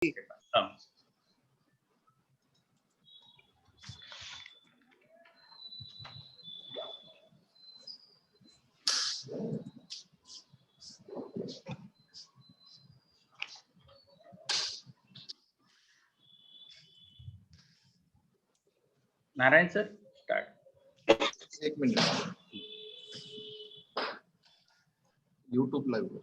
हाँ। Narayan sir start. एक minute YouTube live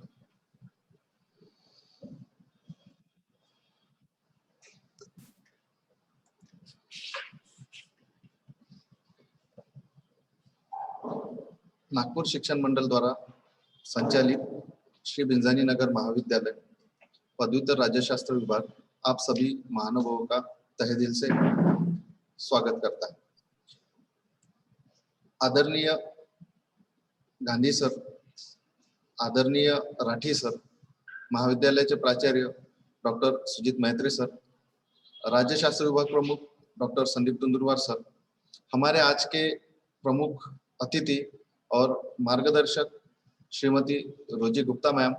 Nagpur शिक्षण मंडल द्वारा संचालित श्री बिंजानी नगर महाविद्यालय पदव्युत्तर राज्यशास्त्र विभाग आप सभी महानुभावों का तहे दिल से स्वागत करता है। आदरणीय गांधी सर, आदरणीय राठी सर, महाविद्यालय के प्राचार्य डॉक्टर सुजीत मैत्री सर, राज्यशास्त्र विभाग प्रमुख डॉक्टर संदीप तुंदुरवार सर, हमारे आज के प्रमुख अतिथि और मार्गदर्शक श्रीमती रोजी गुप्ता मैम,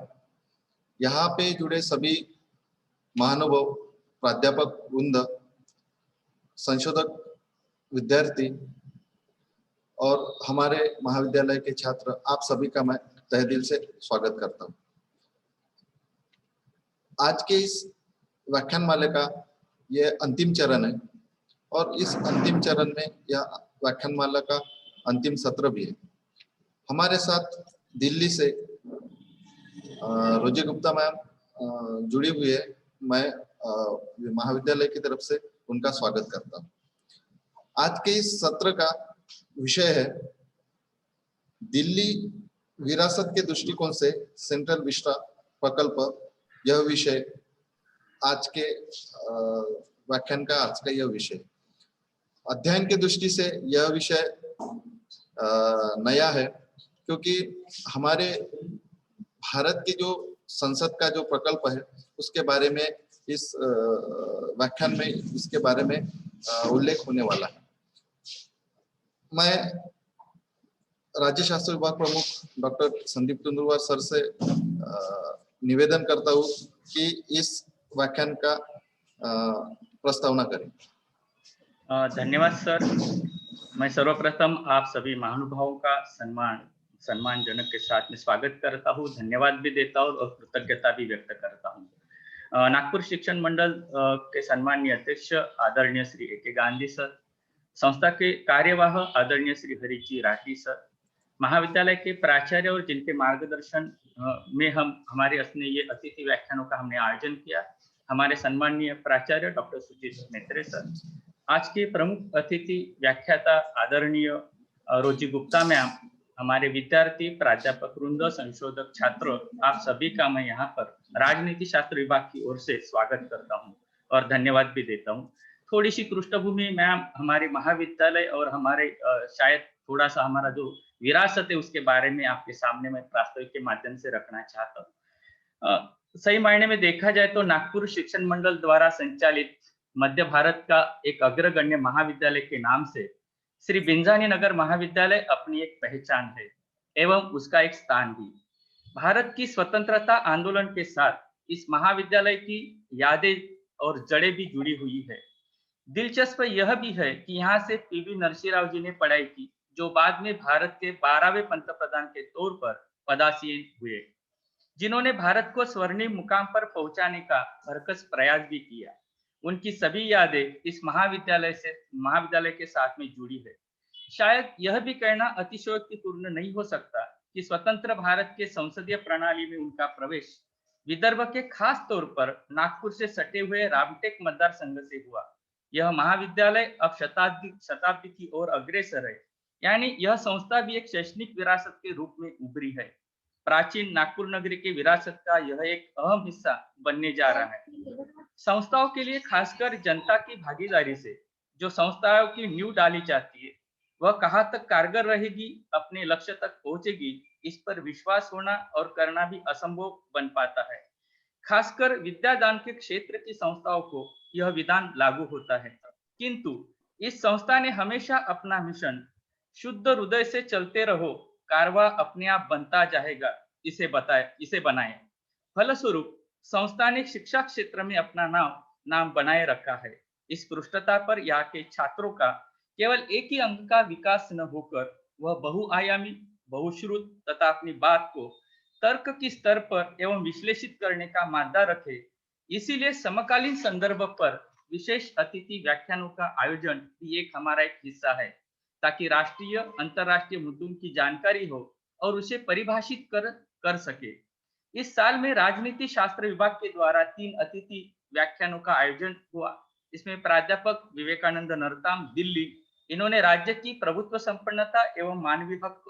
यहाँ पे जुड़े सभी महानुभाव, प्राध्यापक वृंद, संशोधक, विद्यार्थी और हमारे महाविद्यालय के छात्र, आप सभी का मैं तहे दिल से स्वागत करता हूँ। आज के इस व्याख्यानमाला का ये अंतिम चरण है और इस अंतिम चरण में यह व्याख्यानमाला का अंतिम सत्र भी है। हमारे साथ दिल्ली से रोजी गुप्ता मैम जुड़ी हुई है। मैं महाविद्यालय की तरफ से उनका स्वागत करता हूँ। आज के इस सत्र का विषय है दिल्ली विरासत के दृष्टिकोण से सेंट्रल विस्टा प्रकल्प। यह विषय आज के व्याख्यान का आज का यह विषय अध्ययन की दृष्टि से यह विषय नया है, क्योंकि हमारे भारत की जो संसद का जो प्रकल्प है उसके बारे में इस व्याख्यान में इसके बारे में उल्लेख होने वाला है। मैं राज्यशास्त्र विभाग प्रमुख डॉक्टर संदीप तुंदुरवार सर से निवेदन करता हूँ कि इस व्याख्यान का प्रस्तावना करें। धन्यवाद सर। मैं सर्वप्रथम आप सभी महानुभावों का सम्मानजनक के साथ में स्वागत करता हूँ, धन्यवाद भी देता हूँ और कृतज्ञता भी व्यक्त करता हूँ। नागपुर शिक्षण मंडल के सम्मानीय अध्यक्ष आदरणीय श्री ए के गांधी सर, संस्था के कार्यवाह आदरणीय श्री हरिजी राठी सर, महाविद्यालय के प्राचार्य और जिनके मार्गदर्शन में हमारे अपने ये अतिथि व्याख्यानों का हमने आयोजन किया, हमारे सम्मानीय प्राचार्य डॉक्टर सुजीत मैत्री सर, आज के प्रमुख अतिथि व्याख्याता आदरणीय रोजी गुप्ता मैम, हमारे विद्यार्थी, प्राध्यापक वृंद, संशोधक, छात्र, आप सभी का मैं यहाँ पर राजनीति शास्त्र विभाग की ओर से स्वागत करता हूँ और धन्यवाद भी देता हूँ। थोड़ी सी पृष्ठभूमि मैम हमारे महाविद्यालय और हमारे शायद थोड़ा सा हमारा जो विरासत है उसके बारे में आपके सामने मैं प्रास्ताविक के माध्यम से रखना चाहता हूँ। सही मायने में देखा जाए तो नागपुर शिक्षण मंडल द्वारा संचालित मध्य भारत का एक अग्रगण्य महाविद्यालय के नाम से श्री बिंजानी नगर महाविद्यालय अपनी एक पहचान है एवं उसका एक स्थान भी। भारत की स्वतंत्रता आंदोलन के साथ इस महाविद्यालय की यादें और जड़ें भी जुड़ी हुई है। दिलचस्प यह भी है कि यहाँ से पीवी नरसिंह राव जी ने पढ़ाई की, जो बाद में भारत के 12वें पंतप्रधान के तौर पर पदासीन हुए, जिन्होंने भारत को स्वर्णिम मुकाम पर पहुंचाने का भरकस प्रयास भी किया। उनकी सभी यादें इस महाविद्यालय के साथ में जुड़ी है। शायद यह भी कहना अतिशयोक्तिपूर्ण नहीं हो सकता कि स्वतंत्र भारत के संसदीय प्रणाली में उनका प्रवेश विदर्भ के खास तौर पर नागपुर से सटे हुए रामटेक मतदार संघ से हुआ। यह महाविद्यालय अब शताब्दी की ओर अग्रसर है, यानी यह संस्था भी एक शैक्षणिक विरासत के रूप में उभरी है। प्राचीन नागपुर नगरी की विरासत का यह एक अहम हिस्सा बनने जा रहा है। संस्थाओं के लिए खासकर जनता की भागीदारी से जो संस्थाओं की नींव डाली जाती है वह कहाँ तक कारगर रहेगी, अपने लक्ष्य तक पहुंचेगी, इस पर विश्वास होना और करना भी असंभव बन पाता है। खासकर विद्यादान के क्षेत्र की संस्थाओं को यह विधान लागू होता है, किंतु इस संस्था ने हमेशा अपना मिशन शुद्ध हृदय से चलते रहो, कारवा अपने आप बनता जाएगा इसे बनाए। फलस्वरूप संस्था ने शिक्षा क्षेत्र में अपना नाम बनाए रखा है। इस पृष्ठता पर यहाँ के छात्रों का केवल एक ही अंक का विकास न होकर वह बहुआयामी, बहुश्रुत तथा अपनी बात को तर्क की स्तर पर एवं विश्लेषित करने का मादा रखे। इसीलिए समकालीन संदर्भ पर विशेष अतिथि व्याख्यानों का आयोजन भी एक हमारा एक हिस्सा है, ताकि राष्ट्रीय अंतर्राष्ट्रीय मुद्दों की जानकारी हो और उसे परिभाषित कर सके। इस साल में राजनीति शास्त्र विभाग के द्वारा 3 अतिथि व्याख्यानों का आयोजन हुआ। इसमें प्राध्यापक विवेकानंद नरताम दिल्ली, इन्होंने राज्य की प्रभुत्व संपन्नता एवं मानवीय हक।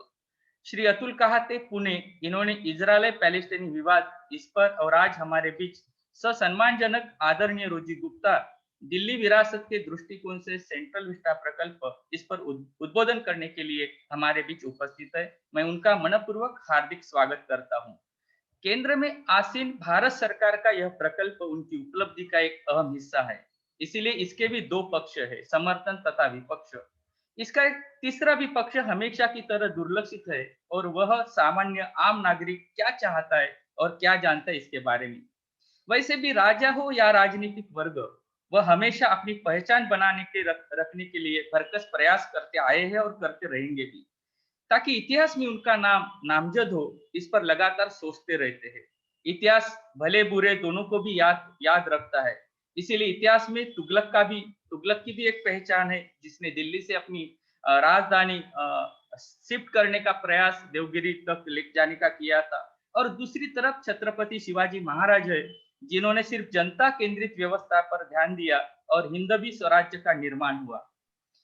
श्री अतुल कहाते पुणे, इन्होंने इजराइल पैलेस्टीनी विवाद इस पर। और आज हमारे बीच ससम्मानजनक आदरणीय रोजी गुप्ता, दिल्ली विरासत के दृष्टिकोण से सेंट्रल विस्टा प्रकल्प, इस पर उद्बोधन करने के लिए हमारे बीच उपस्थित है। मैं उनका मनपूर्वक हार्दिक स्वागत करता हूं। केंद्र में आसीन भारत सरकार का यह प्रकल्प उनकी उपलब्धि का एक अहम हिस्सा है। इसीलिए इसके भी दो पक्ष है, समर्थन तथा विपक्ष। इसका एक तीसरा विपक्ष हमेशा की तरह दुर्लक्षित है, और वह सामान्य आम नागरिक क्या चाहता है और क्या जानता है इसके बारे में। वैसे भी राजा हो या राजनीतिक वर्ग, वह हमेशा अपनी पहचान बनाने के रखने के लिए भरकस प्रयास करते आए हैं और करते रहेंगे भी, ताकि इतिहास में उनका नाम नामजद हो। इस पर लगातार सोचते रहते हैं। इतिहास भले बुरे दोनों को भी याद रखता है। इसीलिए इतिहास में तुगलक की भी एक पहचान है, जिसने दिल्ली से अपनी राजधानी शिफ्ट करने का प्रयास देवगिरी तक ले जाने का किया था। और दूसरी तरफ छत्रपति शिवाजी महाराज है, जिन्होंने सिर्फ जनता केंद्रित व्यवस्था पर ध्यान दिया और हिंदवी स्वराज्य का निर्माण हुआ।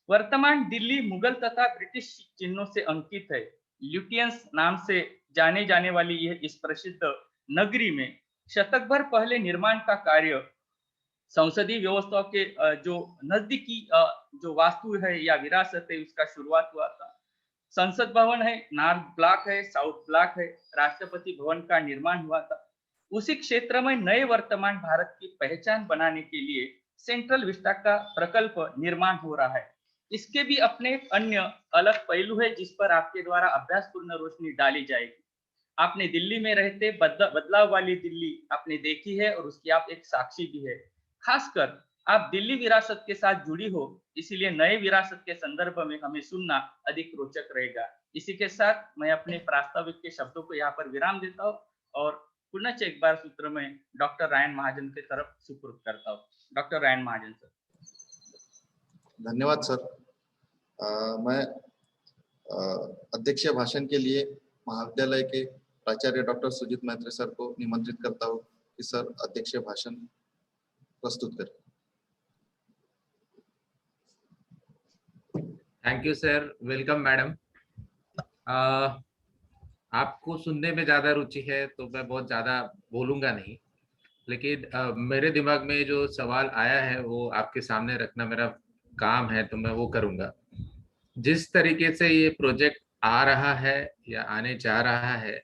वर्तमान दिल्ली मुगल तथा ब्रिटिश चिन्हों से अंकित है। ल्यूटियंस नाम से जाने जाने वाली यह इस प्रसिद्ध नगरी में शतक भर पहले निर्माण का कार्य संसदीय व्यवस्था के जो नजदीकी जो वास्तु है या विरासत है, उसका शुरुआत हुआ था। संसद भवन है, नॉर्थ ब्लॉक है, साउथ ब्लॉक है, राष्ट्रपति भवन का निर्माण हुआ था। उसी क्षेत्र में नए वर्तमान भारत की पहचान बनाने के लिए सेंट्रल विस्टा का प्रकल्प निर्माण हो रहा है। इसके भी अपने अन्य अलग पहलू है, जिस पर आपके द्वारा अभ्यासपूर्ण रोशनी डाली जाएगी। आपने दिल्ली में रहते बदलाव वाली दिल्ली आपने देखी है, और उसकी आप एक साक्षी भी है। खासकर आप दिल्ली विरासत के साथ जुड़ी हो, इसीलिए नए विरासत के संदर्भ में हमें सुनना अधिक रोचक रहेगा। इसी के साथ मैं अपने प्रास्ताविक के शब्दों को यहाँ पर विराम देता हूँ, और पुनः एक बार सूत्र में डॉक्टर रायन महाजन की तरफ सुपुर्द करता हूँ। डॉक्टर रायन महाजन सर। धन्यवाद सर। मैं अध्यक्षीय भाषण के लिए महाविद्यालय के प्राचार्य डॉक्टर सुजीत मैत्री सर को निमंत्रित करता हूँ कि सर अध्यक्षीय भाषण प्रस्तुत करें। Thank you sir, welcome madam. आपको सुनने में ज्यादा रुचि है तो मैं बहुत ज्यादा बोलूंगा नहीं, लेकिन मेरे दिमाग में जो सवाल आया है वो आपके सामने रखना मेरा काम है, तो मैं वो करूंगा। जिस तरीके से ये प्रोजेक्ट आ रहा है या आने जा रहा है,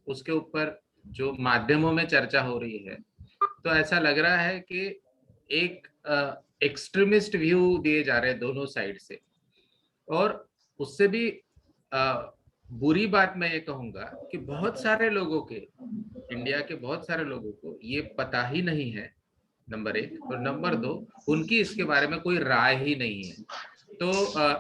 उसके ऊपर जो माध्यमों में चर्चा हो रही है, तो ऐसा लग रहा है कि एक एक्सट्रीमिस्ट व्यू दिए जा रहे हैं दोनों साइड से। और उससे भी बुरी बात मैं ये कहूंगा कि बहुत सारे लोगों के, इंडिया के बहुत सारे लोगों को ये पता ही नहीं है, नंबर एक। और नंबर दो, उनकी इसके बारे में कोई राय ही नहीं है। तो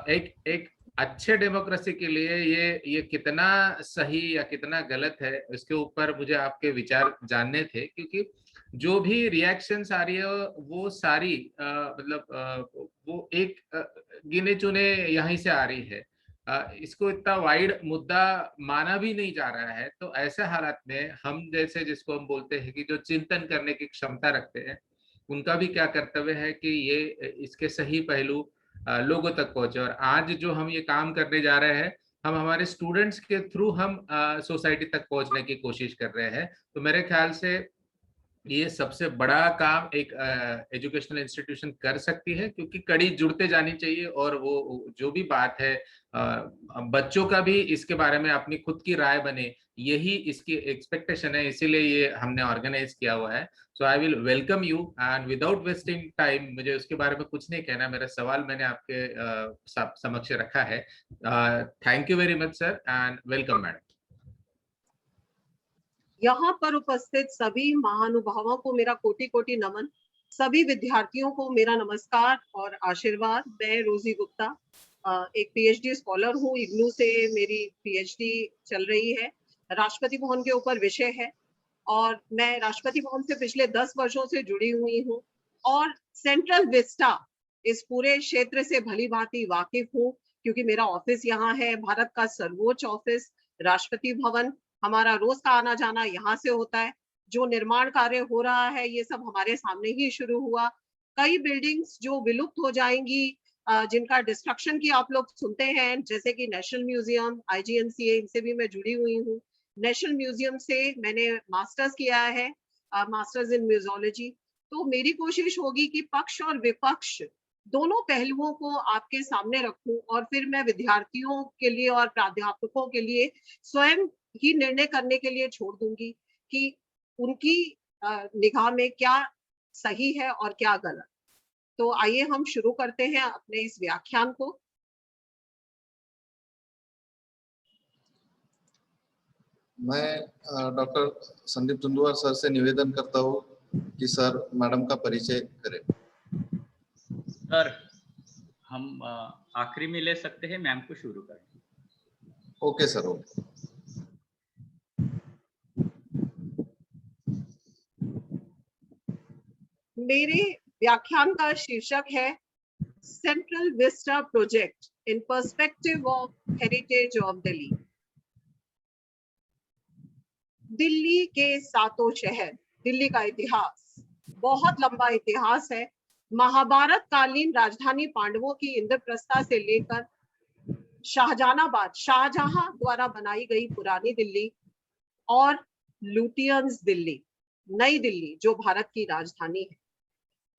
एक अच्छे डेमोक्रेसी के लिए ये कितना सही या कितना गलत है, इसके ऊपर मुझे आपके विचार जानने थे। क्योंकि जो भी रिएक्शंस आ रही है वो सारी वो एक गिने चुने यहीं से आ रही है। इसको इतना वाइड मुद्दा माना भी नहीं जा रहा है। तो ऐसे हालात में हम जैसे, जिसको हम बोलते हैं कि जो चिंतन करने की क्षमता रखते हैं, उनका भी क्या कर्तव्य है कि ये इसके सही पहलू लोगों तक पहुंचे। और आज जो हम ये काम करने जा रहे हैं, हम हमारे स्टूडेंट्स के थ्रू हम सोसाइटी तक पहुंचने की कोशिश कर रहे हैं। तो मेरे ख्याल से ये सबसे बड़ा काम एक एजुकेशनल इंस्टीट्यूशन कर सकती है, क्योंकि कड़ी जुड़ते जानी चाहिए। और वो जो भी बात है, बच्चों का भी इसके बारे में अपनी खुद की राय बने, यही इसकी एक्सपेक्टेशन है। इसीलिए ये हमने ऑर्गेनाइज किया हुआ है। So I will welcome you and without wasting time, मुझे उसके बारे में कुछ नहीं कहना। मेरा सवाल मैंने आपके समक्ष रखा है। Thank you very much sir, and welcome madam. यहाँ पर उपस्थित सभी महानुभावों को मेरा कोटि कोटि नमन, सभी विद्यार्थियों को मेरा नमस्कार और आशीर्वाद। मैं रोजी गुप्ता एक पीएचडी स्कॉलर हूँ, इग्नू से मेरी पीएचडी चल रही है, राष्ट्रपति भवन के ऊपर विषय है और मैं राष्ट्रपति भवन से पिछले 10 वर्षों से जुड़ी हुई हूँ और सेंट्रल विस्टा इस पूरे क्षेत्र से भली भांति वाकिफ हूँ क्योंकि मेरा ऑफिस यहाँ है, भारत का सर्वोच्च ऑफिस राष्ट्रपति भवन। हमारा रोज का आना जाना यहाँ से होता है। जो निर्माण कार्य हो रहा है ये सब हमारे सामने ही शुरू हुआ। कई बिल्डिंग्स जो विलुप्त हो जाएंगी, जिनका डिस्ट्रक्शन की आप लोग सुनते हैं, जैसे कि नेशनल म्यूजियम, IGNCA, इनसे भी मैं जुड़ी हुई हूँ। नेशनल म्यूजियम से मैंने मास्टर्स किया है, मास्टर्स इन म्यूजियोलॉजी। तो मेरी कोशिश होगी कि पक्ष और विपक्ष दोनों पहलुओं को आपके सामने रखूं और फिर मैं विद्यार्थियों के लिए और प्राध्यापकों के लिए स्वयं ही निर्णय करने के लिए छोड़ दूंगी कि उनकी निगाह में क्या सही है और क्या गलत। तो आइए हम शुरू करते हैं अपने इस व्याख्यान को। मैं डॉक्टर संदीप तुंदुवार सर से निवेदन करता हूँ कि सर मैडम का परिचय करें। सर हम आखिरी में ले सकते हैं, मैम को शुरू करें। Okay sir, okay. मेरे व्याख्यान का शीर्षक है central vista project in perspective of heritage of Delhi. Delhi के सातों शहर, दिल्ली का इतिहास बहुत लंबा इतिहास है। महाभारत कालीन राजधानी पांडवों की इंद्रप्रस्था से लेकर शाहजहानाबाद, शाहजहां द्वारा बनाई गई पुरानी दिल्ली और लुटियंस दिल्ली, नई दिल्ली जो भारत की राजधानी है।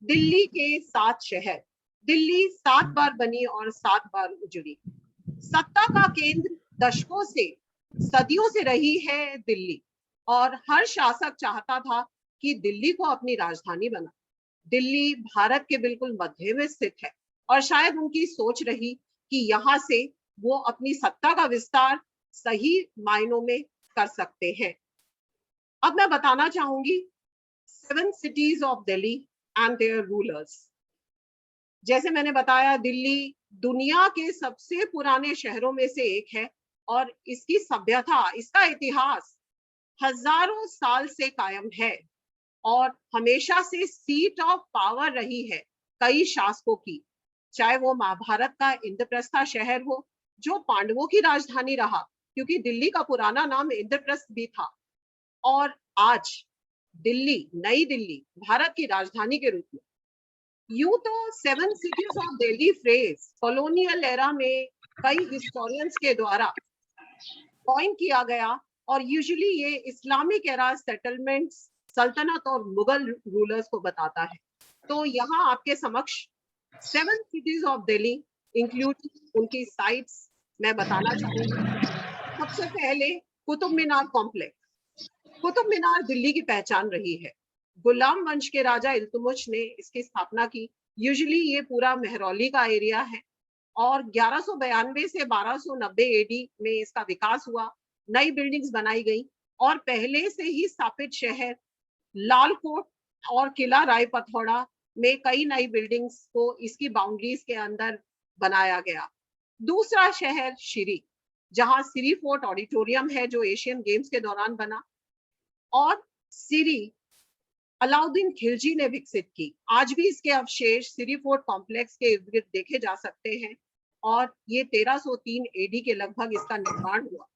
दिल्ली के 7 शहर, दिल्ली 7 बार बनी और 7 बार उजड़ी। सत्ता का केंद्र दशकों से, सदियों से रही है दिल्ली और हर शासक चाहता था कि दिल्ली को अपनी राजधानी बना। दिल्ली भारत के बिल्कुल मध्य में स्थित है और शायद उनकी सोच रही कि यहाँ से वो अपनी सत्ता का विस्तार सही मायनों में कर सकते हैं। अब मैं बताना चाहूंगी 7 cities of Delhi and their rulers. जैसे मैंने बताया, दिल्ली दुनिया के सबसे पुराने शहरों में से एक है और इसकी सभ्यता, इसका इतिहास हजारों साल से कायम है और हमेशा से सीट ऑफ पावर रही है कई शासकों की। चाहे वो महाभारत का इंद्रप्रस्थ शहर हो जो पांडवों की राजधानी रहा, क्योंकि दिल्ली का पुराना नाम इंद्रप्रस्थ भी था, और आज दिल्ली, नई दिल्ली भारत की राजधानी के रूप में। यूं तो 7 cities of Delhi phrase colonial era में कई हिस्टोरियंस के द्वारा कॉइन किया गया और यूजुअली ये इस्लामिक एरा सेटलमेंट्स, सल्तनत और मुगल रूलर्स को बताता है। तो यहाँ आपके समक्ष 7 cities ऑफ दिल्ली इंक्लूडिंग उनकी साइट्स मैं बताना चाहूंगी। सबसे पहले कुतुब मीनार कॉम्प्लेक्स। कुतुब मीनार दिल्ली की पहचान रही है। गुलाम वंश के राजा इल्तुतमिश ने इसकी स्थापना की। यूजुअली ये पूरा मेहरौली का एरिया है और 1192 से 1290 AD में इसका विकास हुआ, नई बिल्डिंग्स बनाई गई और पहले से ही स्थापित शहर लाल कोट और किला राय पथौड़ा में कई नई बिल्डिंग्स को इसकी बाउंड्रीज के अंदर बनाया गया। दूसरा शहर शिरी, जहां सिरी फोर्ट ऑडिटोरियम है जो एशियन गेम्स के दौरान बना, और सिरी अलाउद्दीन खिलजी ने विकसित की। आज भी इसके अवशेष सिरी फोर्ट कॉम्प्लेक्स के इर्द गिर्द देखे जा सकते हैं और ये 1303 AD के लगभग इसका निर्माण हुआ।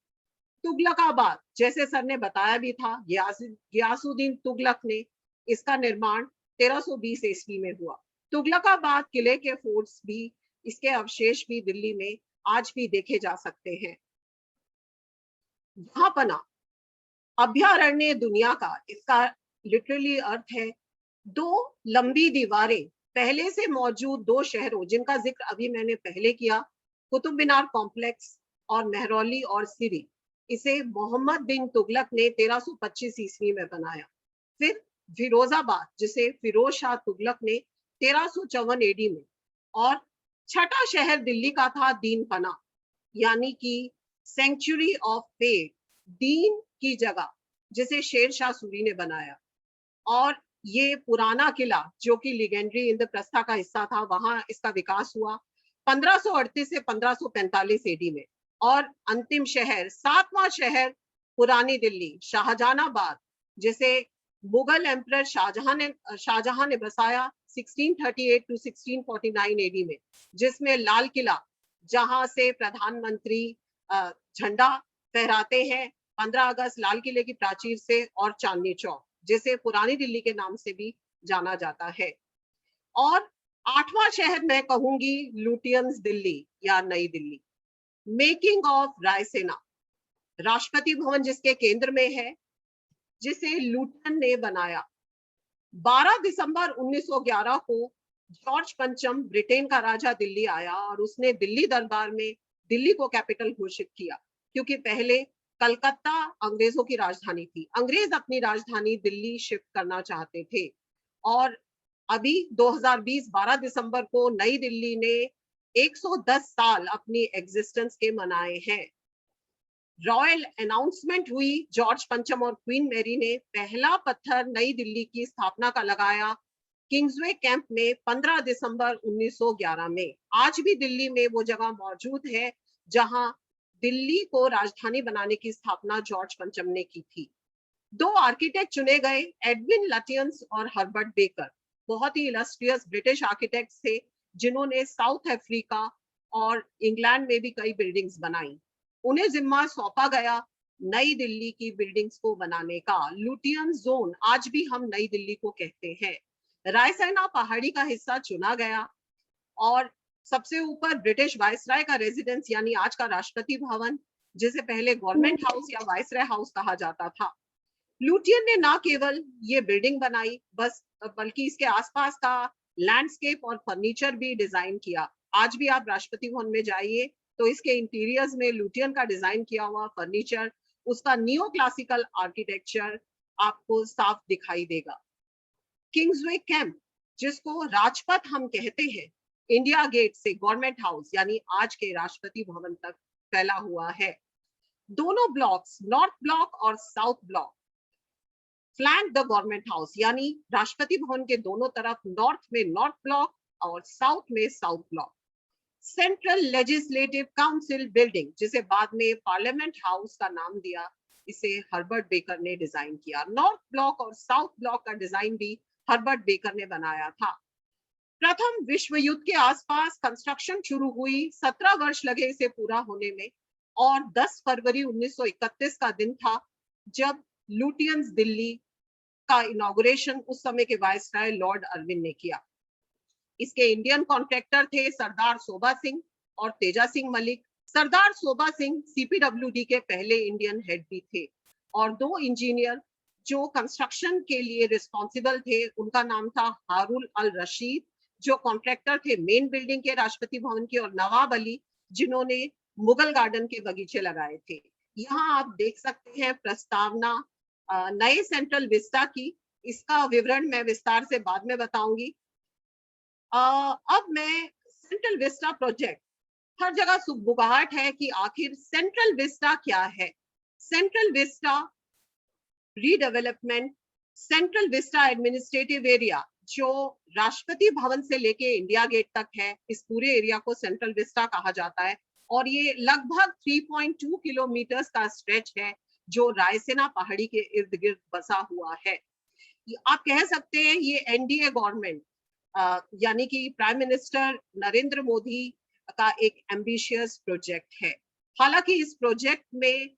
तुगलकाबाद, जैसे सर ने बताया भी था, गियासुद्दीन तुगलक ने इसका निर्माण 1320 ईस्वी में हुआ। तुगलकाबाद किले के फोर्ट्स भी, इसके अवशेष भी दिल्ली में आज भी देखे जा सकते हैं। जहांपना, अभयारण्य दुनिया का, इसका लिटरली अर्थ है 2 लंबी दीवारें पहले से मौजूद 2 शहरों जिनका जिक्र अभी मैंने पहले किया, कुतुब मीनार कॉम्प्लेक्स और मेहरौली और सिरी, इसे मोहम्मद बिन तुगलक ने 1325 ईस्वी में बनाया। फिर फिरोजाबाद, जिसे फिरोज शाह तुगलक ने 1354 AD में, और छठा शहर दिल्ली का था दीनपना, यानी कि सेंचुरी ऑफ फेथ, दीन की जगह, जिसे शेर शाह सूरी ने बनाया। और ये पुराना किला जो कि लीजेंडरी इंद्रप्रस्था का हिस्सा था, वहां इसका विकास हुआ 1538 से 1545 एडी में। और अंतिम शहर, 7वां शहर पुरानी दिल्ली, शाहजहानाबाद, जिसे मुगल एम्परर शाहजहां ने बसाया 1638 टू 1649 एडी में, जिसमें लाल किला, जहां से प्रधानमंत्री झंडा फहराते हैं 15 अगस्त, लाल किले की प्राचीर से, और चांदनी चौक, जिसे पुरानी दिल्ली के नाम से भी जाना जाता है। और 8वां शहर मैं कहूंगी लुटियंस दिल्ली या नई दिल्ली। मेकिंग ऑफ रायसेना, राष्ट्रपति भवन जिसके केंद्र में है, जिसे लुटियन ने बनाया। 12 दिसंबर 1911 को जॉर्ज पंचम, ब्रिटेन का राजा, दिल्ली आया और उसने दिल्ली दरबार में दिल्ली को कैपिटल घोषित किया, क्योंकि पहले कलकत्ता अंग्रेजों की राजधानी थी। अंग्रेज अपनी राजधानी दिल्ली शिफ्ट करना चाहते थे। और अभी 2020 12 दिसंबर को नई दिल्ली ने 110 साल अपनी एग्जिस्टेंस के मनाए हैं। रॉयल अनाउंसमेंट हुई, जॉर्ज पंचम और क्वीन मैरी ने पहला पत्थर नई दिल्ली की स्थापना का लगाया किंग्सवे कैंप में 15 दिसंबर 1911 में। आज भी दिल्ली में वो जगह मौजूद है जहां दिल्ली को राजधानी बनाने की स्थापना जॉर्ज पंचम ने की थी। 2 आर्किटेक्ट चुने गए, एडविन लटियंस और हर्बर्ट बेकर, बहुत ही इलस्ट्रियस ब्रिटिश आर्किटेक्ट थे, जिन्होंने साउथ अफ्रीका और इंग्लैंड में भी कई बिल्डिंग्स बनाई। उन्हें जिम्मा सौंपा गया नई दिल्ली की बिल्डिंग्स को बनाने का। लुटियन जोन आज भी हम नई दिल्ली को कहते हैं। रायसेना पहाड़ी का हिस्सा चुना गया और सबसे ऊपर ब्रिटिश वायसराय का रेजिडेंस, यानी आज का राष्ट्रपति भवन, जिसे पहले गवर्नमेंट हाउस या वायसराय हाउस कहा जाता था। लुटियन ने ना केवल ये बिल्डिंग बनाई बल्कि इसके आसपास का लैंडस्केप और फर्नीचर भी डिजाइन किया। आज भी आप राष्ट्रपति भवन में जाइए तो इसके इंटीरियर्स में लुटियन का डिजाइन किया हुआ फर्नीचर, उसका नियो क्लासिकल आर्किटेक्चर आपको साफ दिखाई देगा। किंग्सवे कैंप, जिसको राजपथ हम कहते हैं, इंडिया गेट से गवर्नमेंट हाउस यानी आज के राष्ट्रपति भवन तक फैला हुआ है। दोनों ब्लॉक्स, नॉर्थ ब्लॉक और south block, flank the government house, यानी राष्ट्रपति भवन के दोनों तरफ नॉर्थ में नॉर्थ ब्लॉक और साउथ में south block. Central legislative council building, जिसे बाद में पार्लियामेंट हाउस का नाम दिया, इसे हर्बर्ट बेकर ने डिजाइन किया। नॉर्थ ब्लॉक और साउथ ब्लॉक का डिजाइन भी हर्बर्ट बेकर ने बनाया था। प्रथम विश्व युद्ध के आसपास कंस्ट्रक्शन शुरू हुई, 17 वर्ष लगे इसे पूरा होने में, और 10 फरवरी 1931 का दिन था जब लुटियंस दिल्ली का इनॉग्रेशन उस समय के वायसराय लॉर्ड अर्विन ने किया। इसके इंडियन कॉन्ट्रैक्टर थे सरदार सोबा सिंह और तेजा सिंह मलिक। सरदार सोबा सिंह सीपीडब्ल्यूडी के पहले इंडियन हेड भी थे, और 2 इंजीनियर जो कंस्ट्रक्शन के लिए रिस्पॉन्सिबल थे, उनका नाम था हारून अल रशीद, जो कॉन्ट्रैक्टर थे मेन बिल्डिंग के राष्ट्रपति भवन के, और नवाब अली, जिन्होंने मुगल गार्डन के बगीचे लगाए थे। यहाँ आप देख सकते हैं प्रस्तावना नए सेंट्रल विस्टा की। इसका विवरण मैं विस्तार से बाद में बताऊंगी। अब मैं सेंट्रल विस्टा प्रोजेक्ट, हर जगह सुगबुगाहट है कि आखिर सेंट्रल विस्टा क्या है। Central Vista redevelopment, central Vista administrative area, जो राष्ट्रपति भवन से लेके इंडिया गेट तक है, इस पूरे एरिया को सेंट्रल विस्टा कहा जाता है। और ये लगभग 3.2 किलोमीटर का स्ट्रेच है जो रायसेना पहाड़ी के इर्द गिर्द बसा हुआ है। आप कह सकते हैं ये एनडीए गवर्नमेंट यानी कि प्राइम मिनिस्टर नरेंद्र मोदी का एक एम्बिशियस प्रोजेक्ट है। हालांकि इस प्रोजेक्ट में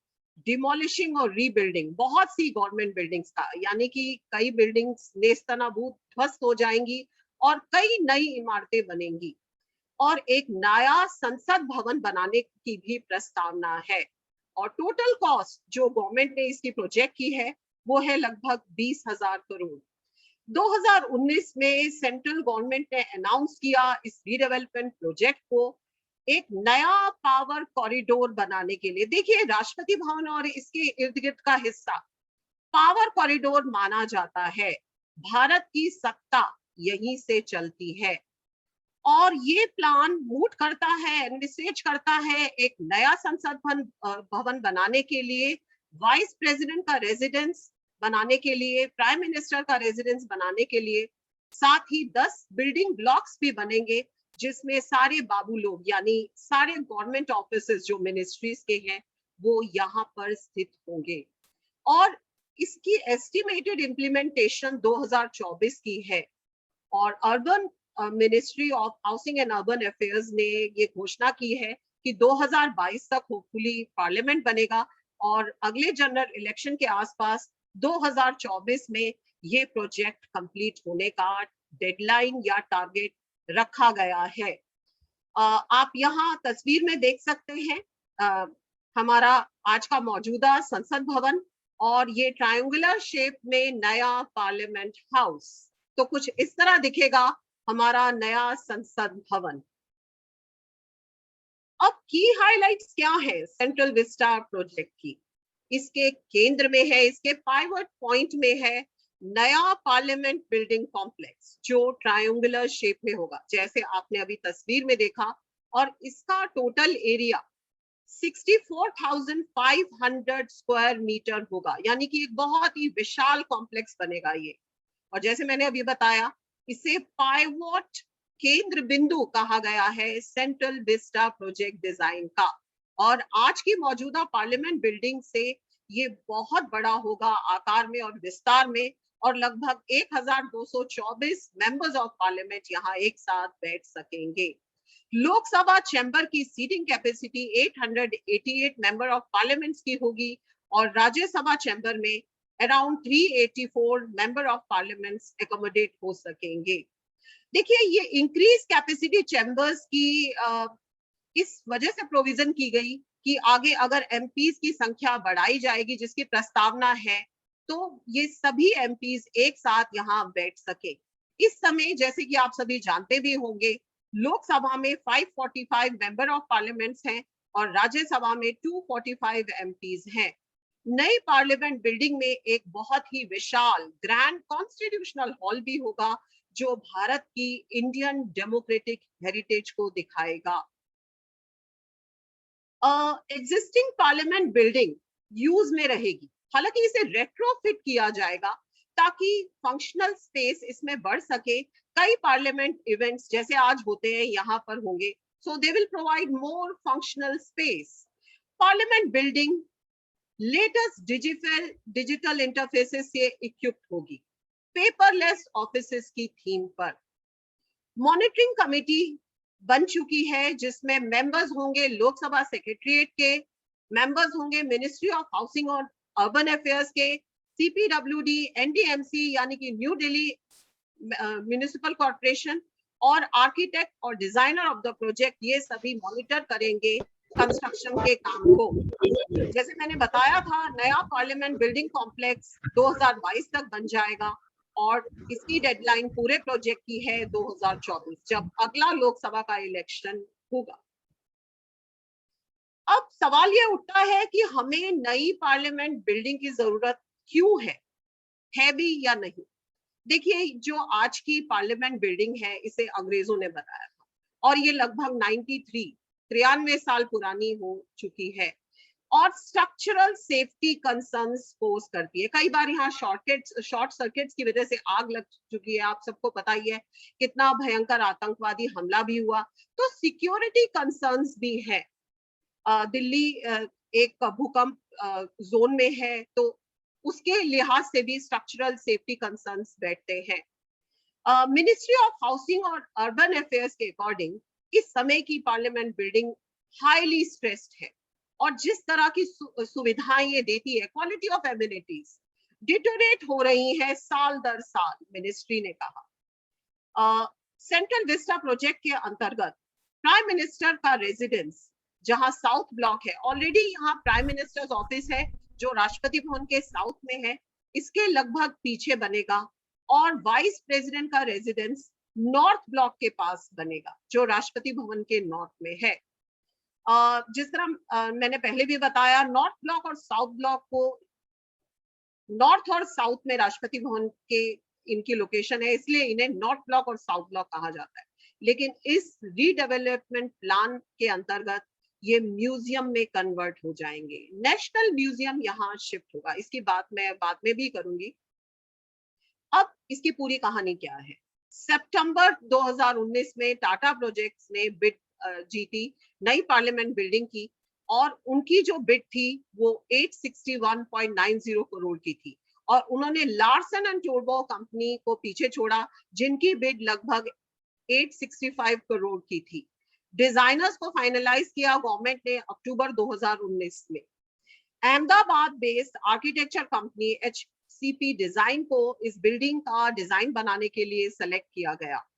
डिमोलिशिंग और रीबिल्डिंग बहुत सी गवर्नमेंट बिल्डिंग्स का, यानी कि कई बिल्डिंग्स नेस्तनाबूद ध्वस्त हो जाएंगी और कई नई इमारतें बनेंगी, और एक नया संसद भवन बनाने की भी प्रस्तावना है। और टोटल कॉस्ट जो गवर्नमेंट ने इसकी प्रोजेक्ट की है वो है लगभग 20,000 करोड़। 2019 में सेंट्रल गवर्नमेंट ने अनाउंस किया इस रीडेवलपमेंट प्रोजेक्ट को एक नया पावर कॉरिडोर बनाने के लिए। देखिए, राष्ट्रपति भवन और इसके इर्द गिर्द का हिस्सा पावर कॉरिडोर माना जाता है। भारत की सत्ता यहीं से चलती है, और ये प्लान मूट करता है, एनविसेज करता है एक नया संसद भवन बनाने के लिए, वाइस प्रेसिडेंट का रेजिडेंस बनाने के लिए, प्राइम मिनिस्टर का रेजिडेंस बनाने के लिए, साथ ही 10 बिल्डिंग ब्लॉक्स भी बनेंगे जिसमें सारे बाबू लोग यानी सारे गवर्नमेंट ऑफिसेस जो मिनिस्ट्रीज के हैं वो यहाँ पर स्थित होंगे। और इसकी एस्टिमेटेड इम्प्लीमेंटेशन 2024 की है और urban ministry of housing and urban affairs ने ये घोषणा की है कि 2022 तक होपफुली पार्लियामेंट बनेगा और अगले जनरल इलेक्शन के आसपास 2024 में ये प्रोजेक्ट कंप्लीट होने का डेडलाइन या टारगेट रखा गया है। आप यहाँ तस्वीर में देख सकते हैं हमारा आज का मौजूदा संसद भवन और ये ट्रायंगुलर शेप में नया पार्लियामेंट हाउस, तो कुछ इस तरह दिखेगा हमारा नया संसद भवन। अब की हाइलाइट्स क्या है सेंट्रल विस्टा प्रोजेक्ट की? इसके केंद्र में है, इसके पाइवट पॉइंट में है नया पार्लियामेंट बिल्डिंग कॉम्प्लेक्स जो ट्रायंगुलर शेप में होगा जैसे आपने अभी तस्वीर में देखा, और इसका टोटल एरिया 64,500 स्क्वायर मीटर होगा, यानी कि एक बहुत ही विशाल कॉम्प्लेक्स बनेगा ये। और जैसे मैंने अभी बताया, इसे पाइवट केंद्र बिंदु कहा गया है सेंट्रल विस्टा प्रोजेक्ट डिजाइन का। और आज की मौजूदा पार्लियामेंट बिल्डिंग से ये बहुत बड़ा होगा आकार में और विस्तार में, और लगभग 1224 मेंबर्स ऑफ पार्लियामेंट यहाँ एक साथ बैठ सकेंगे। लोकसभा चैम्बर की seating capacity 888 member of parliaments की होगी और राज्यसभा चैम्बर में around 384 member of parliaments accommodate हो सकेंगे। देखिए, ये इंक्रीज कैपेसिटी चैम्बर्स की इस वजह से प्रोविजन की गई कि आगे अगर एमपीज की संख्या बढ़ाई जाएगी जिसकी प्रस्तावना है, तो ये सभी एमपीज एक साथ यहाँ बैठ सके। इस समय जैसे कि आप सभी जानते भी होंगे, लोकसभा में 545 मेंबर ऑफ पार्लियामेंट्स हैं और राज्यसभा में 245 एमपीज हैं। नई पार्लियामेंट बिल्डिंग में एक बहुत ही विशाल ग्रैंड कॉन्स्टिट्यूशनल हॉल भी होगा जो भारत की इंडियन डेमोक्रेटिक हेरिटेज को दिखाएगा। एग्जिस्टिंग पार्लियामेंट बिल्डिंग यूज में रहेगी, हालांकि इसे रेट्रोफिट किया जाएगा ताकि फंक्शनल स्पेस इसमें बढ़ सके। कई पार्लियामेंट इवेंट्स जैसे आज होते हैं यहाँ पर होंगे, so they will provide more functional space. Parliament building latest digital interfaces से इक्विप्ड होगी, पेपरलेस ऑफिसेस की थीम पर। मॉनिटरिंग कमेटी बन चुकी है जिसमें मेंबर्स होंगे लोकसभा सेक्रेटरीट के, मेंबर्स होंगे मिनिस्ट्री ऑफ हाउसिंग और अर्बन अफेयर्स के, सीपीडब्ल्यूडी, एनडीएमसी यानी कि न्यू दिल्ली म्युनिसिपल कॉर्पोरेशन, और आर्किटेक्ट और डिजाइनर ऑफ द प्रोजेक्ट, ये सभी मॉनिटर करेंगे कंस्ट्रक्शन के काम को। जैसे मैंने बताया था, नया पार्लियामेंट बिल्डिंग कॉम्प्लेक्स 2022 तक बन जाएगा और इसकी डेडलाइन पूरे प्रोजेक्ट की है 2024 जब अगला लोकसभा का इलेक्शन होगा। अब सवाल ये उठता है कि हमें नई पार्लियामेंट बिल्डिंग की जरूरत क्यों है भी या नहीं। देखिए, जो आज की पार्लियामेंट बिल्डिंग है इसे अंग्रेजों ने बनाया था और ये लगभग 93 साल पुरानी हो चुकी है और स्ट्रक्चरल सेफ्टी कंसर्न्स पोज करती है। कई बार यहाँ शॉर्ट सर्किट्स की वजह से आग लग चुकी है, आप सबको पता ही है कितना भयंकर आतंकवादी हमला भी हुआ, तो सिक्योरिटी कंसर्न्स भी है। दिल्ली एक भूकंप जोन में है तो उसके लिहाज से भी स्ट्रक्चरल सेफ्टी कंसर्न्स बैठते हैं। मिनिस्ट्री ऑफ हाउसिंग और अर्बन अफेयर्स के अकॉर्डिंग इस समय की पार्लियामेंट बिल्डिंग हाईली स्ट्रेस्ड है और जिस तरह की सुविधाएं ये देती है, क्वालिटी ऑफ एमिनिटीज डिटोरेट हो रही है साल दर साल, मिनिस्ट्री ने कहा। सेंट्रल विस्टा प्रोजेक्ट के अंतर्गत प्राइम मिनिस्टर का रेजिडेंस जहां साउथ ब्लॉक है, ऑलरेडी यहाँ प्राइम मिनिस्टर्स ऑफिस है जो राष्ट्रपति भवन के साउथ में है, इसके लगभग पीछे बनेगा, और वाइस प्रेसिडेंट का रेजिडेंस नॉर्थ ब्लॉक के पास बनेगा जो राष्ट्रपति भवन के नॉर्थ में है। जिस तरह मैंने पहले भी बताया, नॉर्थ ब्लॉक और साउथ ब्लॉक को, नॉर्थ और साउथ में राष्ट्रपति भवन के इनकी लोकेशन है, इसलिए इन्हें नॉर्थ ब्लॉक और साउथ ब्लॉक कहा जाता है। लेकिन इस रीडेवलपमेंट प्लान के अंतर्गत ये म्यूजियम में कन्वर्ट हो जाएंगे। नेशनल म्यूजियम यहाँ शिफ्ट होगा, इसकी बात मैं बाद में भी करूंगी। अब इसकी पूरी कहानी क्या है? सितंबर 2019 में टाटा प्रोजेक्ट्स ने बिड जीती नई पार्लियामेंट बिल्डिंग की, और उनकी जो बिड थी वो 861.90 करोड़ की थी, और उन्होंने लार्सन एंड टोब्रो कंपनी को पीछे छोड़ा जिनकी बिड लगभग 865 करोड़ की थी। डिजाइनर्स को फाइनलाइज किया गवर्नमेंट ने अक्टूबर 2019 में। Ahmedabad based architecture company HCP design को इस बिल्डिंग का डिजाइन बनाने के लिए सेलेक्ट किया गया।